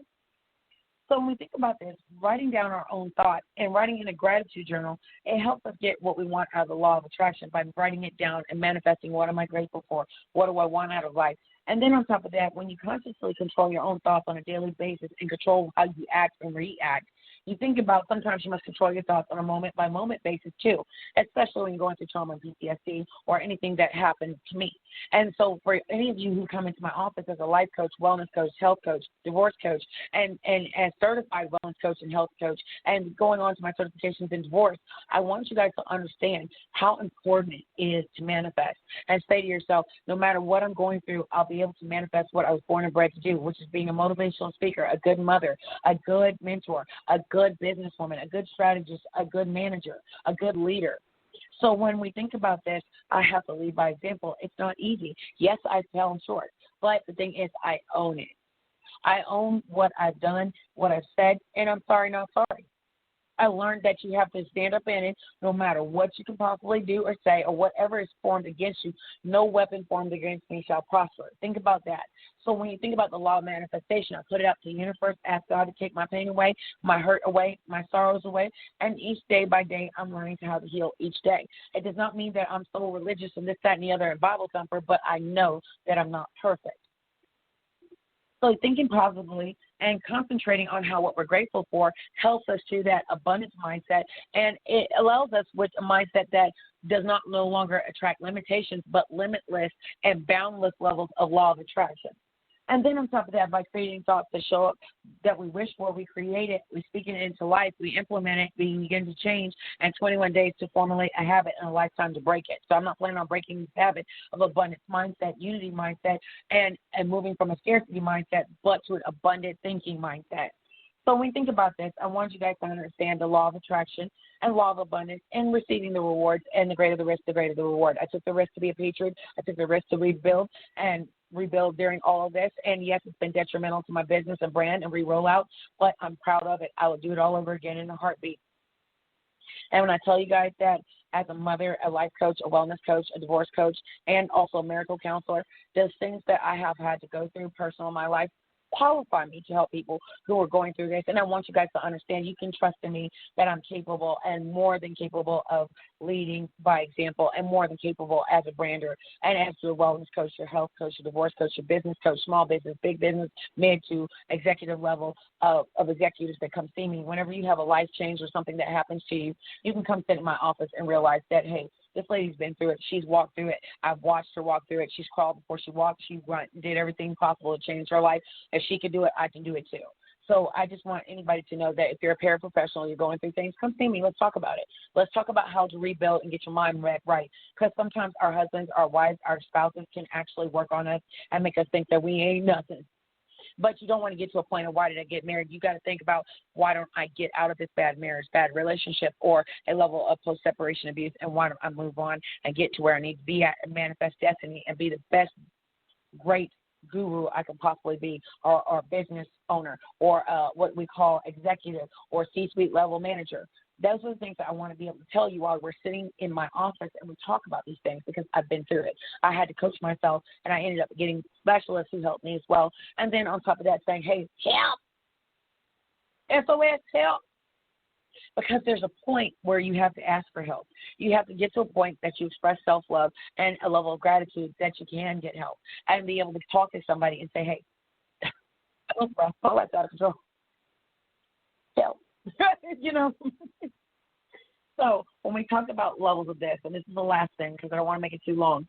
So when we think about this, writing down our own thoughts and writing in a gratitude journal, it helps us get what we want out of the law of attraction by writing it down and manifesting what am I grateful for, what do I want out of life. And then on top of that, when you consciously control your own thoughts on a daily basis and control how you act and react, you think about sometimes you must control your thoughts on a moment-by-moment basis too, especially when you're going through trauma and PTSD or anything that happened to me. And so for any of you who come into my office as a life coach, wellness coach, health coach, divorce coach, and as certified wellness coach and health coach, and going on to my certifications in divorce, I want you guys to understand how important it is to manifest and say to yourself, no matter what I'm going through, I'll be able to manifest what I was born and bred to do, which is being a motivational speaker, a good mother, a good mentor, a good businesswoman, a good strategist, a good manager, a good leader. So when we think about this, I have to lead by example. It's not easy. Yes, I fell short, but the thing is I own it. I own what I've done, what I've said, and I'm sorry, not sorry. I learned that you have to stand up in it no matter what you can possibly do or say or whatever is formed against you. No weapon formed against me shall prosper. Think about that. So when you think about the law of manifestation, I put it out to the universe, ask God to take my pain away, my hurt away, my sorrows away, and each day by day I'm learning how to heal each day. It does not mean that I'm so religious and this, that, and the other and Bible thumper, but I know that I'm not perfect. So thinking positively and concentrating on what we're grateful for helps us to that abundance mindset, and it allows us with a mindset that does not no longer attract limitations, but limitless and boundless levels of law of attraction. And then on top of that, by creating thoughts that show up that we wish for, we create it, we speak it into life, we implement it, we begin to change, and 21 days to formulate a habit and a lifetime to break it. So I'm not planning on breaking this habit of abundance mindset, unity mindset, and moving from a scarcity mindset, but to an abundant thinking mindset. So when we think about this, I want you guys to understand the law of attraction and law of abundance and receiving the rewards, and the greater the risk, the greater the reward. I took the risk to be a patriot. I took the risk to rebuild during all of this. And yes, it's been detrimental to my business and brand and re-roll out, but I'm proud of it. I will do it all over again in a heartbeat. And when I tell you guys that as a mother, a life coach, a wellness coach, a divorce coach, and also a marital counselor, there's things that I have had to go through personal in my life qualify me to help people who are going through this. And I want you guys to understand you can trust in me that I'm capable and more than capable of leading by example and more than capable as a brander and as your wellness coach, your health coach, your divorce coach, your business coach, small business, big business, mid to executive level of executives that come see me. Whenever you have a life change or something that happens to you, you can come sit in my office and realize that, hey, this lady's been through it. She's walked through it. I've watched her walk through it. She's crawled before she walked. She did everything possible to change her life. If she could do it, I can do it too. So I just want anybody to know that if you're a paraprofessional, you're going through things, come see me. Let's talk about it. Let's talk about how to rebuild and get your mind right. Because sometimes our husbands, our wives, our spouses can actually work on us and make us think that we ain't nothing. But you don't want to get to a point of why did I get married? You got to think about why don't I get out of this bad marriage, bad relationship, or a level of post-separation abuse, and why don't I move on and get to where I need to be at and manifest destiny and be the best, great guru I can possibly be, or business owner, or what we call executive or C-suite level manager. Those are the things that I want to be able to tell you while we're sitting in my office and we talk about these things because I've been through it. I had to coach myself, and I ended up getting specialists who helped me as well. And then on top of that, saying, hey, help, SOS, help. Because there's a point where you have to ask for help. You have to get to a point that you express self-love and a level of gratitude that you can get help and be able to talk to somebody and say, hey, that was rough. Oh, that's out of control. Help. You know. So when we talk about levels of this, and this is the last thing because I don't want to make it too long,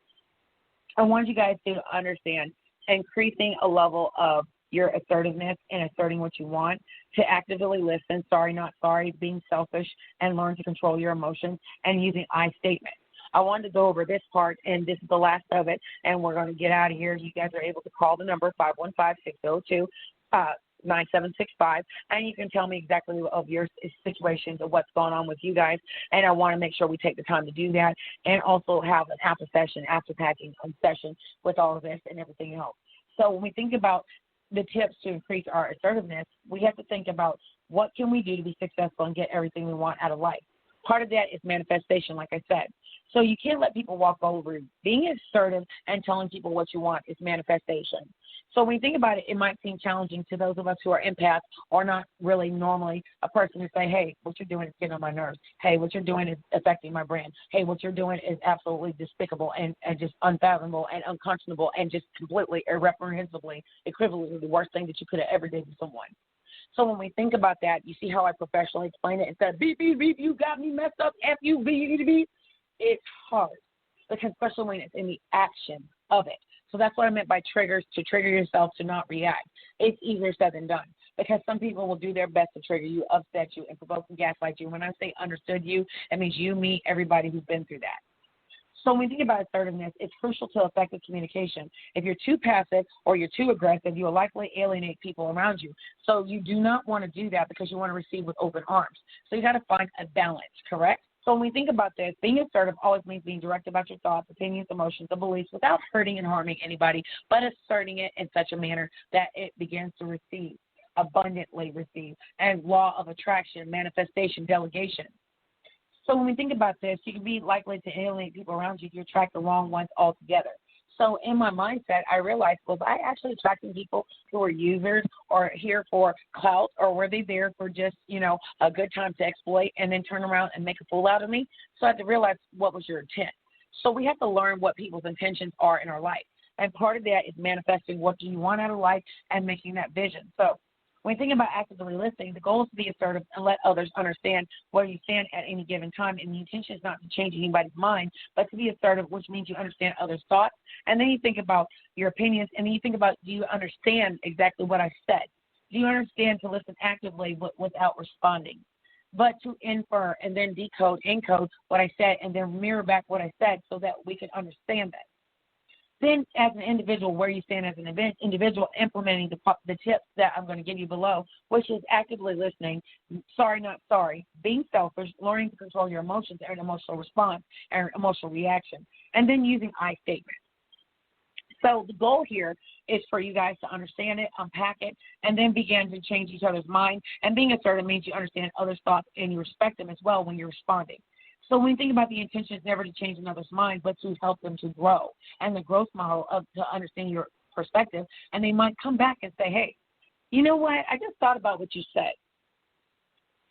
I want you guys to understand increasing a level of your assertiveness and asserting what you want, to actively listen, sorry, not sorry, being selfish, and learn to control your emotions, and using I statements. I wanted to go over this part, and this is the last of it, and we're going to get out of here. You guys are able to call the number 515-602-9765, and you can tell me exactly of your situations of what's going on with you guys, and I want to make sure we take the time to do that and also have an after packing session with all of this and everything else. So when we think about the tips to increase our assertiveness, we have to think about what can we do to be successful and get everything we want out of life. Part of that is manifestation, like I said. So you can't let people walk over you. Being assertive and telling people what you want is manifestation. So when you think about it, it might seem challenging to those of us who are empaths or not really normally a person to say, hey, what you're doing is getting on my nerves. Hey, what you're doing is affecting my brand. Hey, what you're doing is absolutely despicable and just unfathomable and unconscionable and just completely irreprehensibly equivalent the worst thing that you could have ever did to someone. So when we think about that, you see how I professionally explain it instead of beep, beep, beep, you got me messed up, F-U-B-E-B. It's hard, because especially when it's in the action of it. So that's what I meant by triggers, to trigger yourself to not react. It's easier said than done, because some people will do their best to trigger you, upset you, and provoke and gaslight you. When I say understood you, it means you, me, everybody who's been through that. So when we think about assertiveness, it's crucial to effective communication. If you're too passive or you're too aggressive, you will likely alienate people around you. So you do not want to do that because you want to receive with open arms. So you got to find a balance, correct? So when we think about this, being assertive always means being direct about your thoughts, opinions, emotions, and beliefs without hurting and harming anybody, but asserting it in such a manner that it begins to receive, abundantly receive, and law of attraction, manifestation, delegation. So when we think about this, you can be likely to alienate people around you if you attract the wrong ones altogether. So in my mindset, I realized, was I actually attracting people who are users or here for clout, or were they there for just, a good time to exploit and then turn around and make a fool out of me? So I had to realize, what was your intent? So we have to learn what people's intentions are in our life. And part of that is manifesting what do you want out of life and making that vision. So when you think about actively listening, the goal is to be assertive and let others understand where you stand at any given time. And the intention is not to change anybody's mind, but to be assertive, which means you understand others' thoughts. And then you think about your opinions, and then you think about, do you understand exactly what I said? Do you understand to listen actively without responding? But to infer and then encode what I said, and then mirror back what I said so that we can understand that. Then, as an individual, where you stand as an individual, implementing the tips that I'm going to give you below, which is actively listening, sorry, not sorry, being selfish, learning to control your emotions and emotional response and emotional reaction, and then using I statements. So the goal here is for you guys to understand it, unpack it, and then begin to change each other's mind. And being assertive means you understand others' thoughts and you respect them as well when you're responding. So when you think about the intention is never to change another's mind, but to help them to grow. And the growth model of to understand your perspective, and they might come back and say, hey, You know what? I just thought about what you said.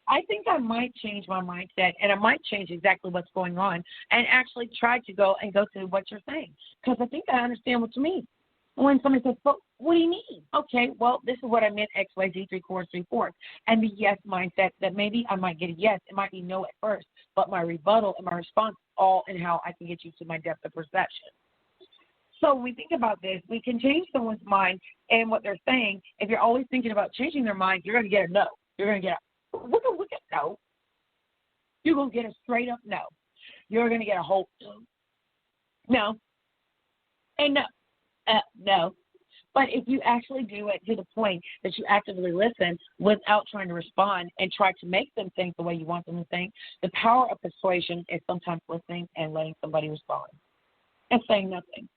I think I might change my mindset, and I might change exactly what's going on and actually try to go to what you're saying, because I think I understand what you mean. When somebody says, "But what do you mean?" Okay, well, this is what I meant, X, Y, Z, 3/4, 3/4. And the yes mindset, that maybe I might get a yes. It might be no at first, but my rebuttal and my response all in how I can get you to my depth of perception. So when we think about this, we can change someone's mind and what they're saying. If you're always thinking about changing their mind, you're going to get a no. You're going to get a no. You're going to get a straight up no. You're going to get a whole no. And no. No. But if you actually do it to the point that you actively listen without trying to respond and try to make them think the way you want them to think, the power of persuasion is sometimes listening and letting somebody respond and saying nothing.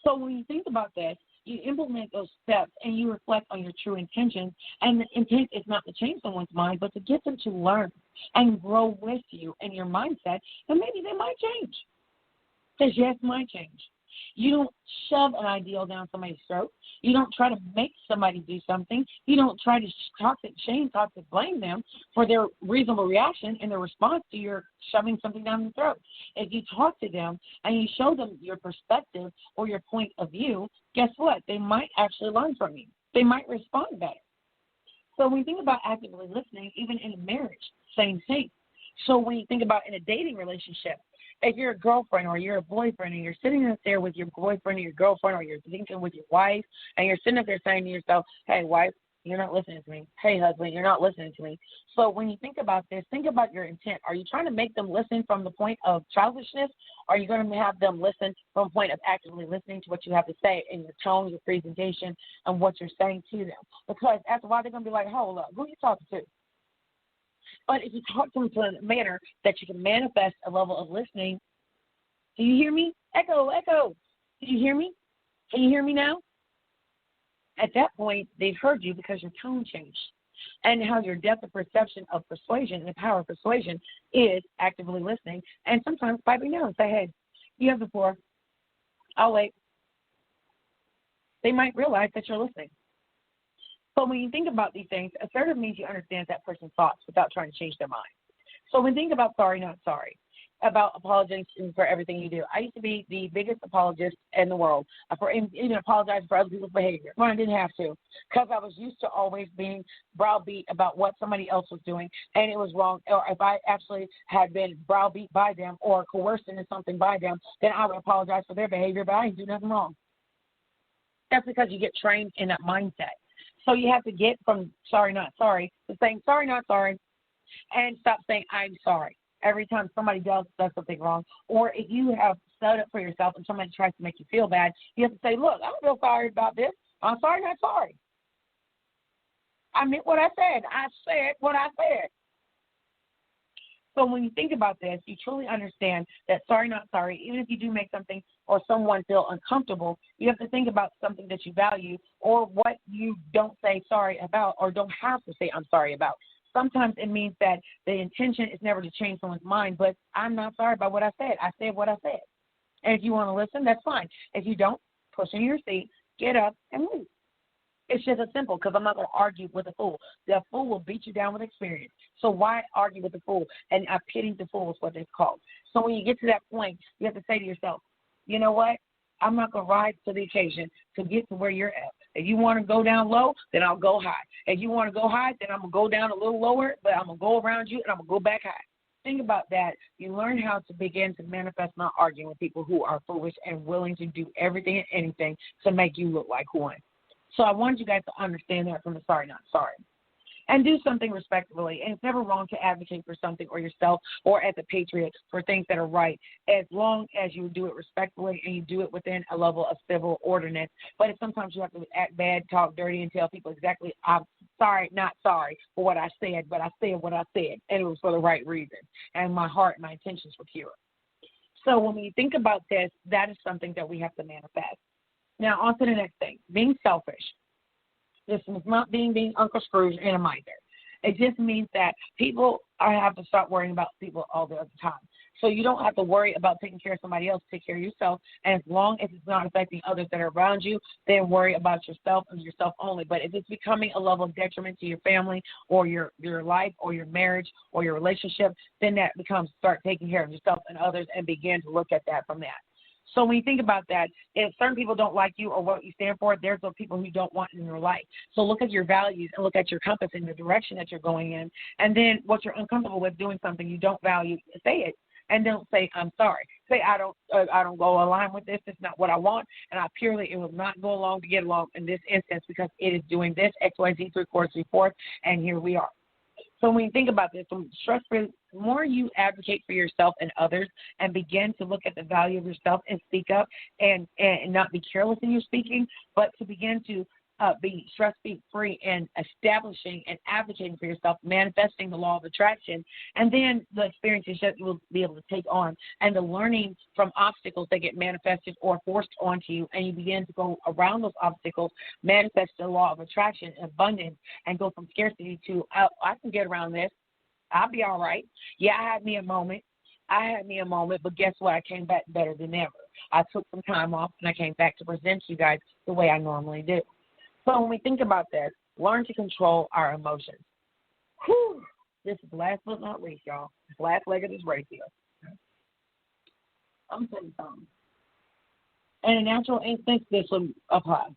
So when you think about this, you implement those steps and you reflect on your true intentions. And the intent is not to change someone's mind, but to get them to learn and grow with you and your mindset. And maybe they might change. Because yes, might change. You don't shove an ideal down somebody's throat. You don't try to make somebody do something. You don't try to toxic blame them for their reasonable reaction and their response to your shoving something down their throat. If you talk to them and you show them your perspective or your point of view, guess what? They might actually learn from you. They might respond better. So when you think about actively listening, even in a marriage, same thing. So when you think about in a dating relationship, if you're a girlfriend or you're a boyfriend and you're sitting up there with your boyfriend or your girlfriend or you're thinking with your wife and you're sitting up there saying to yourself, "Hey, wife, you're not listening to me. Hey, husband, you're not listening to me." So when you think about this, think about your intent. Are you trying to make them listen from the point of childishness? Or are you going to have them listen from a point of actively listening to what you have to say in your tone, your presentation, and what you're saying to them? Because after a while, they're going to be like, "Hold up, who are you talking to?" But if you talk to them in a manner that you can manifest a level of listening, do you hear me? Echo, echo. Do you hear me? Can you hear me now? At that point, they've heard you because your tone changed. And how your depth of perception of persuasion and the power of persuasion is actively listening and sometimes piping down and say, "Hey, you have the floor. I'll wait." They might realize that you're listening. So when you think about these things, assertive means you understand that person's thoughts without trying to change their mind. So when you think about sorry, not sorry, about apologizing for everything you do. I used to be the biggest apologist in the world for even apologizing for other people's behavior when I didn't have to, because I was used to always being browbeat about what somebody else was doing and it was wrong. Or if I actually had been browbeat by them or coerced into something by them, then I would apologize for their behavior, but I didn't do nothing wrong. That's because you get trained in that mindset. So you have to get from sorry, not sorry, to saying sorry, not sorry, and stop saying I'm sorry every time somebody does something wrong. Or if you have stood up for yourself and somebody tries to make you feel bad, you have to say, "Look, I don't feel sorry about this. I'm sorry, not sorry. I meant what I said. I said what I said." So when you think about this, you truly understand that sorry, not sorry, even if you do make something or someone feel uncomfortable, you have to think about something that you value or what you don't say sorry about or don't have to say I'm sorry about. Sometimes it means that the intention is never to change someone's mind, but I'm not sorry about what I said. I said what I said. And if you want to listen, that's fine. If you don't, push in your seat, get up, and move. It's just as simple, because I'm not going to argue with a fool. The fool will beat you down with experience. So why argue with the fool? And I pity the fool is what it's called. So when you get to that point, you have to say to yourself, "You know what? I'm not going to rise to the occasion to get to where you're at. If you want to go down low, then I'll go high. If you want to go high, then I'm going to go down a little lower, but I'm going to go around you and I'm going to go back high." Think about that. You learn how to begin to manifest not arguing with people who are foolish and willing to do everything and anything to make you look like one. So I wanted you guys to understand that from the sorry, not sorry. And do something respectfully. And it's never wrong to advocate for something or yourself or as a patriot for things that are right, as long as you do it respectfully and you do it within a level of civil ordinance. But if sometimes you have to act bad, talk dirty, and tell people exactly, "I'm sorry, not sorry for what I said, but I said what I said, and it was for the right reason. And my heart and my intentions were pure." So when we think about this, that is something that we have to manifest. Now, on to the next thing, being selfish. This is not being Uncle Scrooge and a miser. It just means that people have to start worrying about people all the other time. So you don't have to worry about taking care of somebody else. Take care of yourself. And as long as it's not affecting others that are around you, then worry about yourself and yourself only. But if it's becoming a level of detriment to your family or your life or your marriage or your relationship, then that becomes start taking care of yourself and others and begin to look at that from that. So when you think about that, if certain people don't like you or what you stand for, there's those people who don't want in your life. So look at your values and look at your compass and the direction that you're going in. And then what you're uncomfortable with doing something you don't value, say it. And don't say, I'm sorry. Say, I don't go align with this. It's not what I want. And it will not go along to get along in this instance because it is doing this, X, Y, Z, 3/4, 3/4, and here we are. So when you think about this, the more you advocate for yourself and others and begin to look at the value of yourself and speak up and not be careless in your speaking, but to begin to be stress-free and establishing and advocating for yourself, manifesting the law of attraction, and then the experiences that you will be able to take on and the learning from obstacles that get manifested or forced onto you, and you begin to go around those obstacles, manifest the law of attraction, abundance, and go from scarcity to, I can get around this. I'll be all right. Yeah, I had me a moment, but guess what? I came back better than ever. I took some time off, and I came back to present to you guys the way I normally do. So when we think about this, learn to control our emotions. Whew. This is last but not least, y'all. This last leg of this race here. I'm saying something. And in natural instinct, this would apply.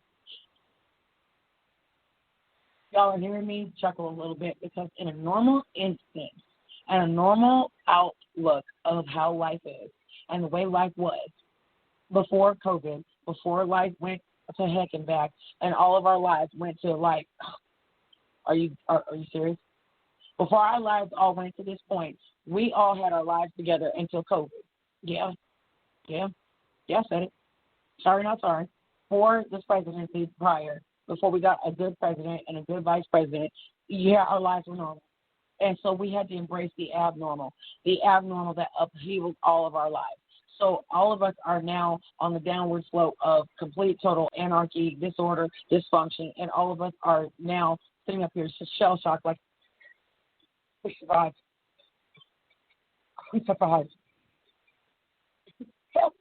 Y'all are hearing me chuckle a little bit because in a normal instinct and a normal outlook of how life is and the way life was before COVID, before life went to heck and back, and all of our lives went to like, are you serious? Before our lives all went to this point, we all had our lives together until COVID. Yeah, I said it. Sorry, not sorry. For this presidency prior, before we got a good president and a good vice president, yeah, our lives were normal. And so we had to embrace the abnormal that upheavaled all of our lives. So all of us are now on the downward slope of complete, total anarchy, disorder, dysfunction, and all of us are now sitting up here shell shocked like, we survived. Help.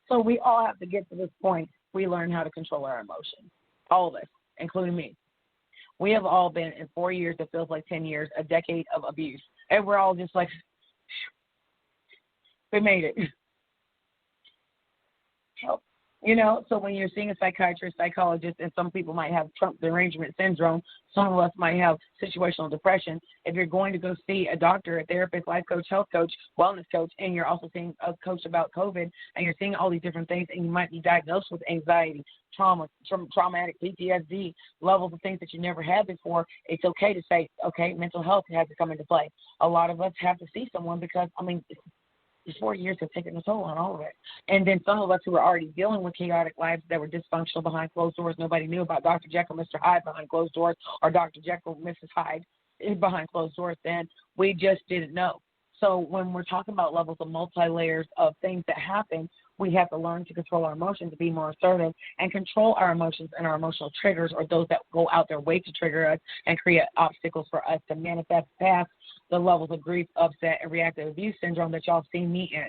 So we all have to get to this point. We learn how to control our emotions, all of us, including me. We have all been in 4 years that feels like 10 years, a decade of abuse, and we're all just like, we made it. So when you're seeing a psychiatrist, psychologist, and some people might have Trump derangement syndrome, some of us might have situational depression. If you're going to go see a doctor, a therapist, life coach, health coach, wellness coach, and you're also seeing a coach about COVID, and you're seeing all these different things, and you might be diagnosed with anxiety, traumatic PTSD, levels of things that you never had before, it's okay to say, okay, mental health has to come into play. A lot of us have to see someone because, these 4 years have taken a toll on all of it. And then some of us who are already dealing with chaotic lives that were dysfunctional behind closed doors, nobody knew about Dr. Jekyll, Mr. Hyde behind closed doors, or Dr. Jekyll, Mrs. Hyde behind closed doors, then we just didn't know. So when we're talking about levels of multi-layers of things that happen, we have to learn to control our emotions, to be more assertive, and control our emotions and our emotional triggers, or those that go out their way to trigger us and create obstacles for us to manifest past the levels of grief, upset, and reactive abuse syndrome that y'all see me in.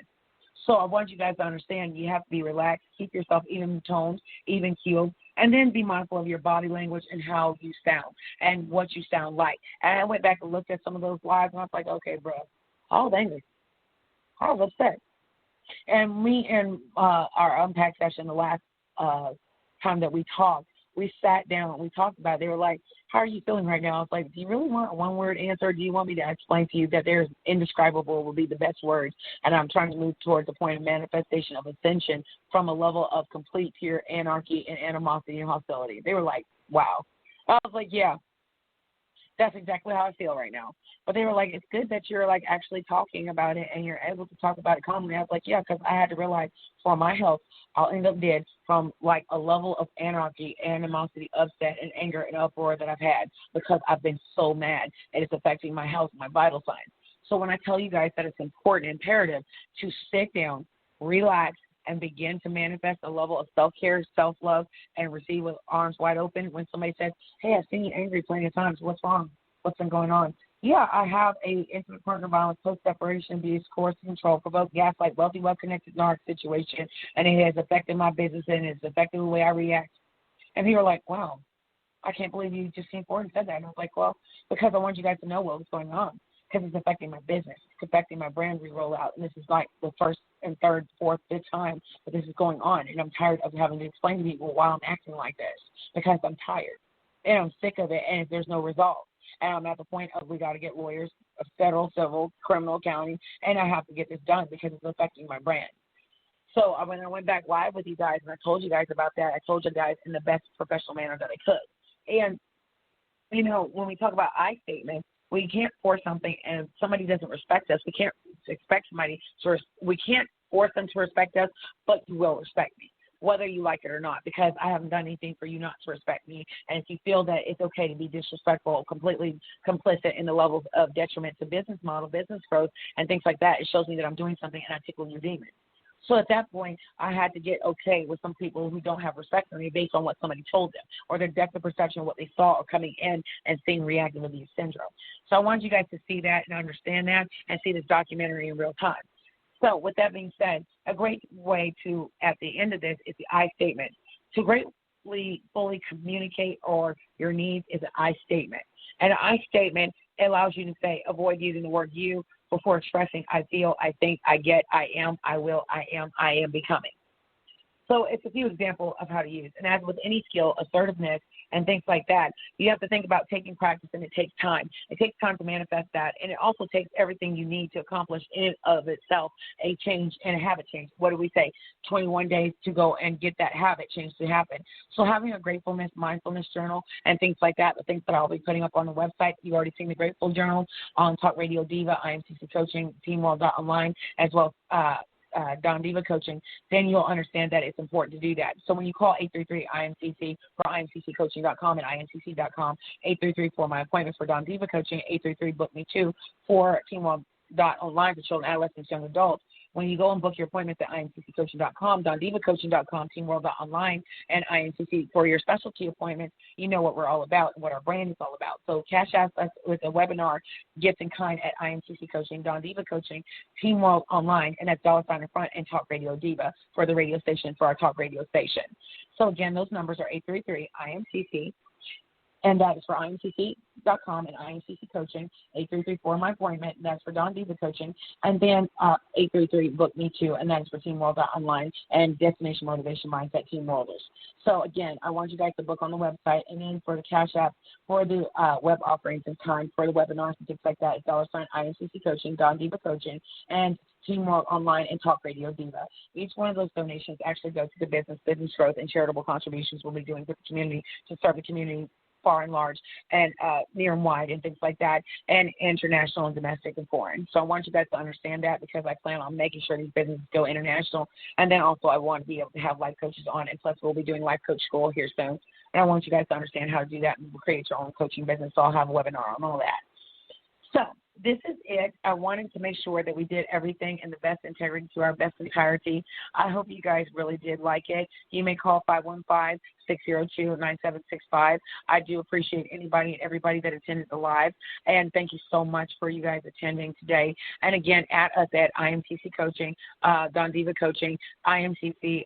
So I want you guys to understand you have to be relaxed, keep yourself even toned, even keeled, and then be mindful of your body language and how you sound and what you sound like. And I went back and looked at some of those lives, and I was like, okay, bro, I was angry. I was upset. And me and our unpack session, the last time that we talked, we sat down and we talked about it. They were like, how are you feeling right now? I was like, do you really want a one-word answer? Or do you want me to explain to you that there's indescribable will be the best words? And I'm trying to move towards a point of manifestation of ascension from a level of complete pure anarchy and animosity and hostility. They were like, wow. I was like, yeah, that's exactly how I feel right now. But they were like, it's good that you're like actually talking about it and you're able to talk about it calmly. I was like, yeah, because I had to realize for my health, I'll end up dead from like a level of anarchy, animosity, upset, and anger and uproar that I've had because I've been so mad and it's affecting my health, my vital signs. So when I tell you guys that it's important, imperative to sit down, relax, and begin to manifest a level of self-care, self-love, and receive with arms wide open when somebody says, hey, I've seen you angry plenty of times. What's wrong? What's been going on? Yeah, I have a intimate partner violence, post-separation abuse, coercive control, provoke, gaslight, wealthy, well-connected narc situation, and it has affected my business and it's affected the way I react. And people are like, wow, I can't believe you just came forward and said that. And I was like, well, because I want you guys to know what was going on, because it's affecting my business. It's affecting my brand re-rollout. And this is like the first and third, fourth, fifth time that this is going on. And I'm tired of having to explain to people why I'm acting like this, because I'm tired. And I'm sick of it, and there's no result. And I'm at the point of we got to get lawyers, federal, civil, criminal, county, and I have to get this done because it's affecting my brand. So when I went back live with you guys and I told you guys about that, I told you guys in the best professional manner that I could. And, you know, when we talk about I statements, we can't force something, and if somebody doesn't respect us, we can't expect somebody to, we can't force them to respect us, but you will respect me, whether you like it or not, because I haven't done anything for you not to respect me. And if you feel that it's okay to be disrespectful, completely complicit in the levels of detriment to business model, business growth, and things like that, it shows me that I'm doing something and I tickle your demons. So at that point, I had to get okay with some people who don't have respect for me based on what somebody told them or their depth of perception of what they saw or coming in and seeing reactive abuse syndrome. So I wanted you guys to see that and understand that and see this documentary in real time. So with that being said, a great way to, at the end of this, is the I statement. To greatly fully communicate or your needs is an I statement. And an I statement allows you to say, avoid using the word you before expressing I feel, I think, I get, I am, I will, I am becoming. So it's a few examples of how to use. And as with any skill, assertiveness and things like that, you have to think about taking practice, and it takes time. It takes time to manifest that, and it also takes everything you need to accomplish in and of itself a change and a habit change. What do we say? 21 days to go and get that habit change to happen. So having a gratefulness, mindfulness journal and things like that, the things that I'll be putting up on the website, you've already seen the Grateful Journal on Talk Radio Diva, IMCC Coaching, TeamWorld.online, as well as Don Diva Coaching, then you'll understand that it's important to do that. So when you call 833-IMCC for IMCCcoaching.com and IMCC.com, 833 for my appointments for Don Diva Coaching, 833-BOOK-ME-2 for TeamWorld.online for children, adolescents, young adults. When you go and book your appointments at IMCCcoaching.com, DonDivaCoaching.com, TeamWorld.online, and IMCC for your specialty appointments, you know what we're all about and what our brand is all about. So cash ask us with a webinar, Gifts in Kind at IMCC Coaching, Don Diva Coaching, TeamWorld Online, and that's $ in front, and Talk Radio Diva for the radio station, for our talk radio station. So again, those numbers are 833-IMCC. And that is for IMCC.com and IMCC Coaching, 833 for my appointment, and that's for Don Diva Coaching, and then 833-BOOK-ME-2, and that is for TeamWorld.online and Destination Motivation Mindset Team Worlders. So, again, I want you guys to book on the website, and then for the Cash App, for the web offerings and time, for the webinars and things like that, it's $ IMCC Coaching, Don Diva Coaching, and Teamworld Online and Talk Radio Diva. Each one of those donations actually go to the business growth, and charitable contributions we'll be doing to the community to serve the community far and large and near and wide and things like that, and international and domestic and foreign. So I want you guys to understand that, because I plan on making sure these businesses go international. And then also I want to be able to have life coaches on, and plus we'll be doing life coach school here soon. And I want you guys to understand how to do that and create your own coaching business. So I'll have a webinar on all that. So this is it. I wanted to make sure that we did everything in the best integrity to our best entirety. I hope you guys really did like it. You may call 515-602-9765. I do appreciate anybody and everybody that attended the live. And thank you so much for you guys attending today. And again, at us at IMCC Coaching, Don Diva Coaching, IMCC,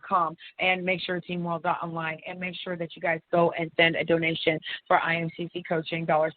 .com, and make sure TeamWorld.online, and make sure that you guys go and send a donation for IMCC Coaching, $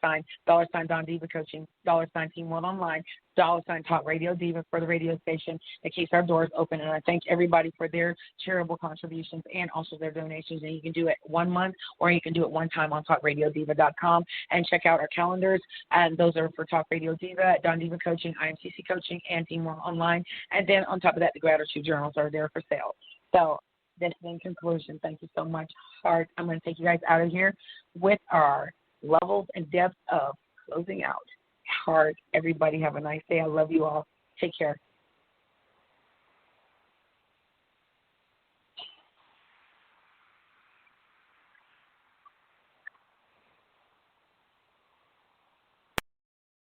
Don Diva Coaching, TeamWorld Online, Talk Radio Diva for the radio station that keeps our doors open. And I thank everybody for their charitable contributions and also their donations. And you can do it 1 month, or you can do it one time on TalkRadioDiva.com, and check out our calendars. And those are for Talk Radio Diva, Don Diva Coaching, IMCC Coaching, and TeamWorld Online. And then on top of that, the gratitude journals are there for sale. So that's in conclusion. Thank you so much, Heart. I'm going to take you guys out of here with our levels and depth of closing out. Heart, everybody have a nice day. I love you all. Take care.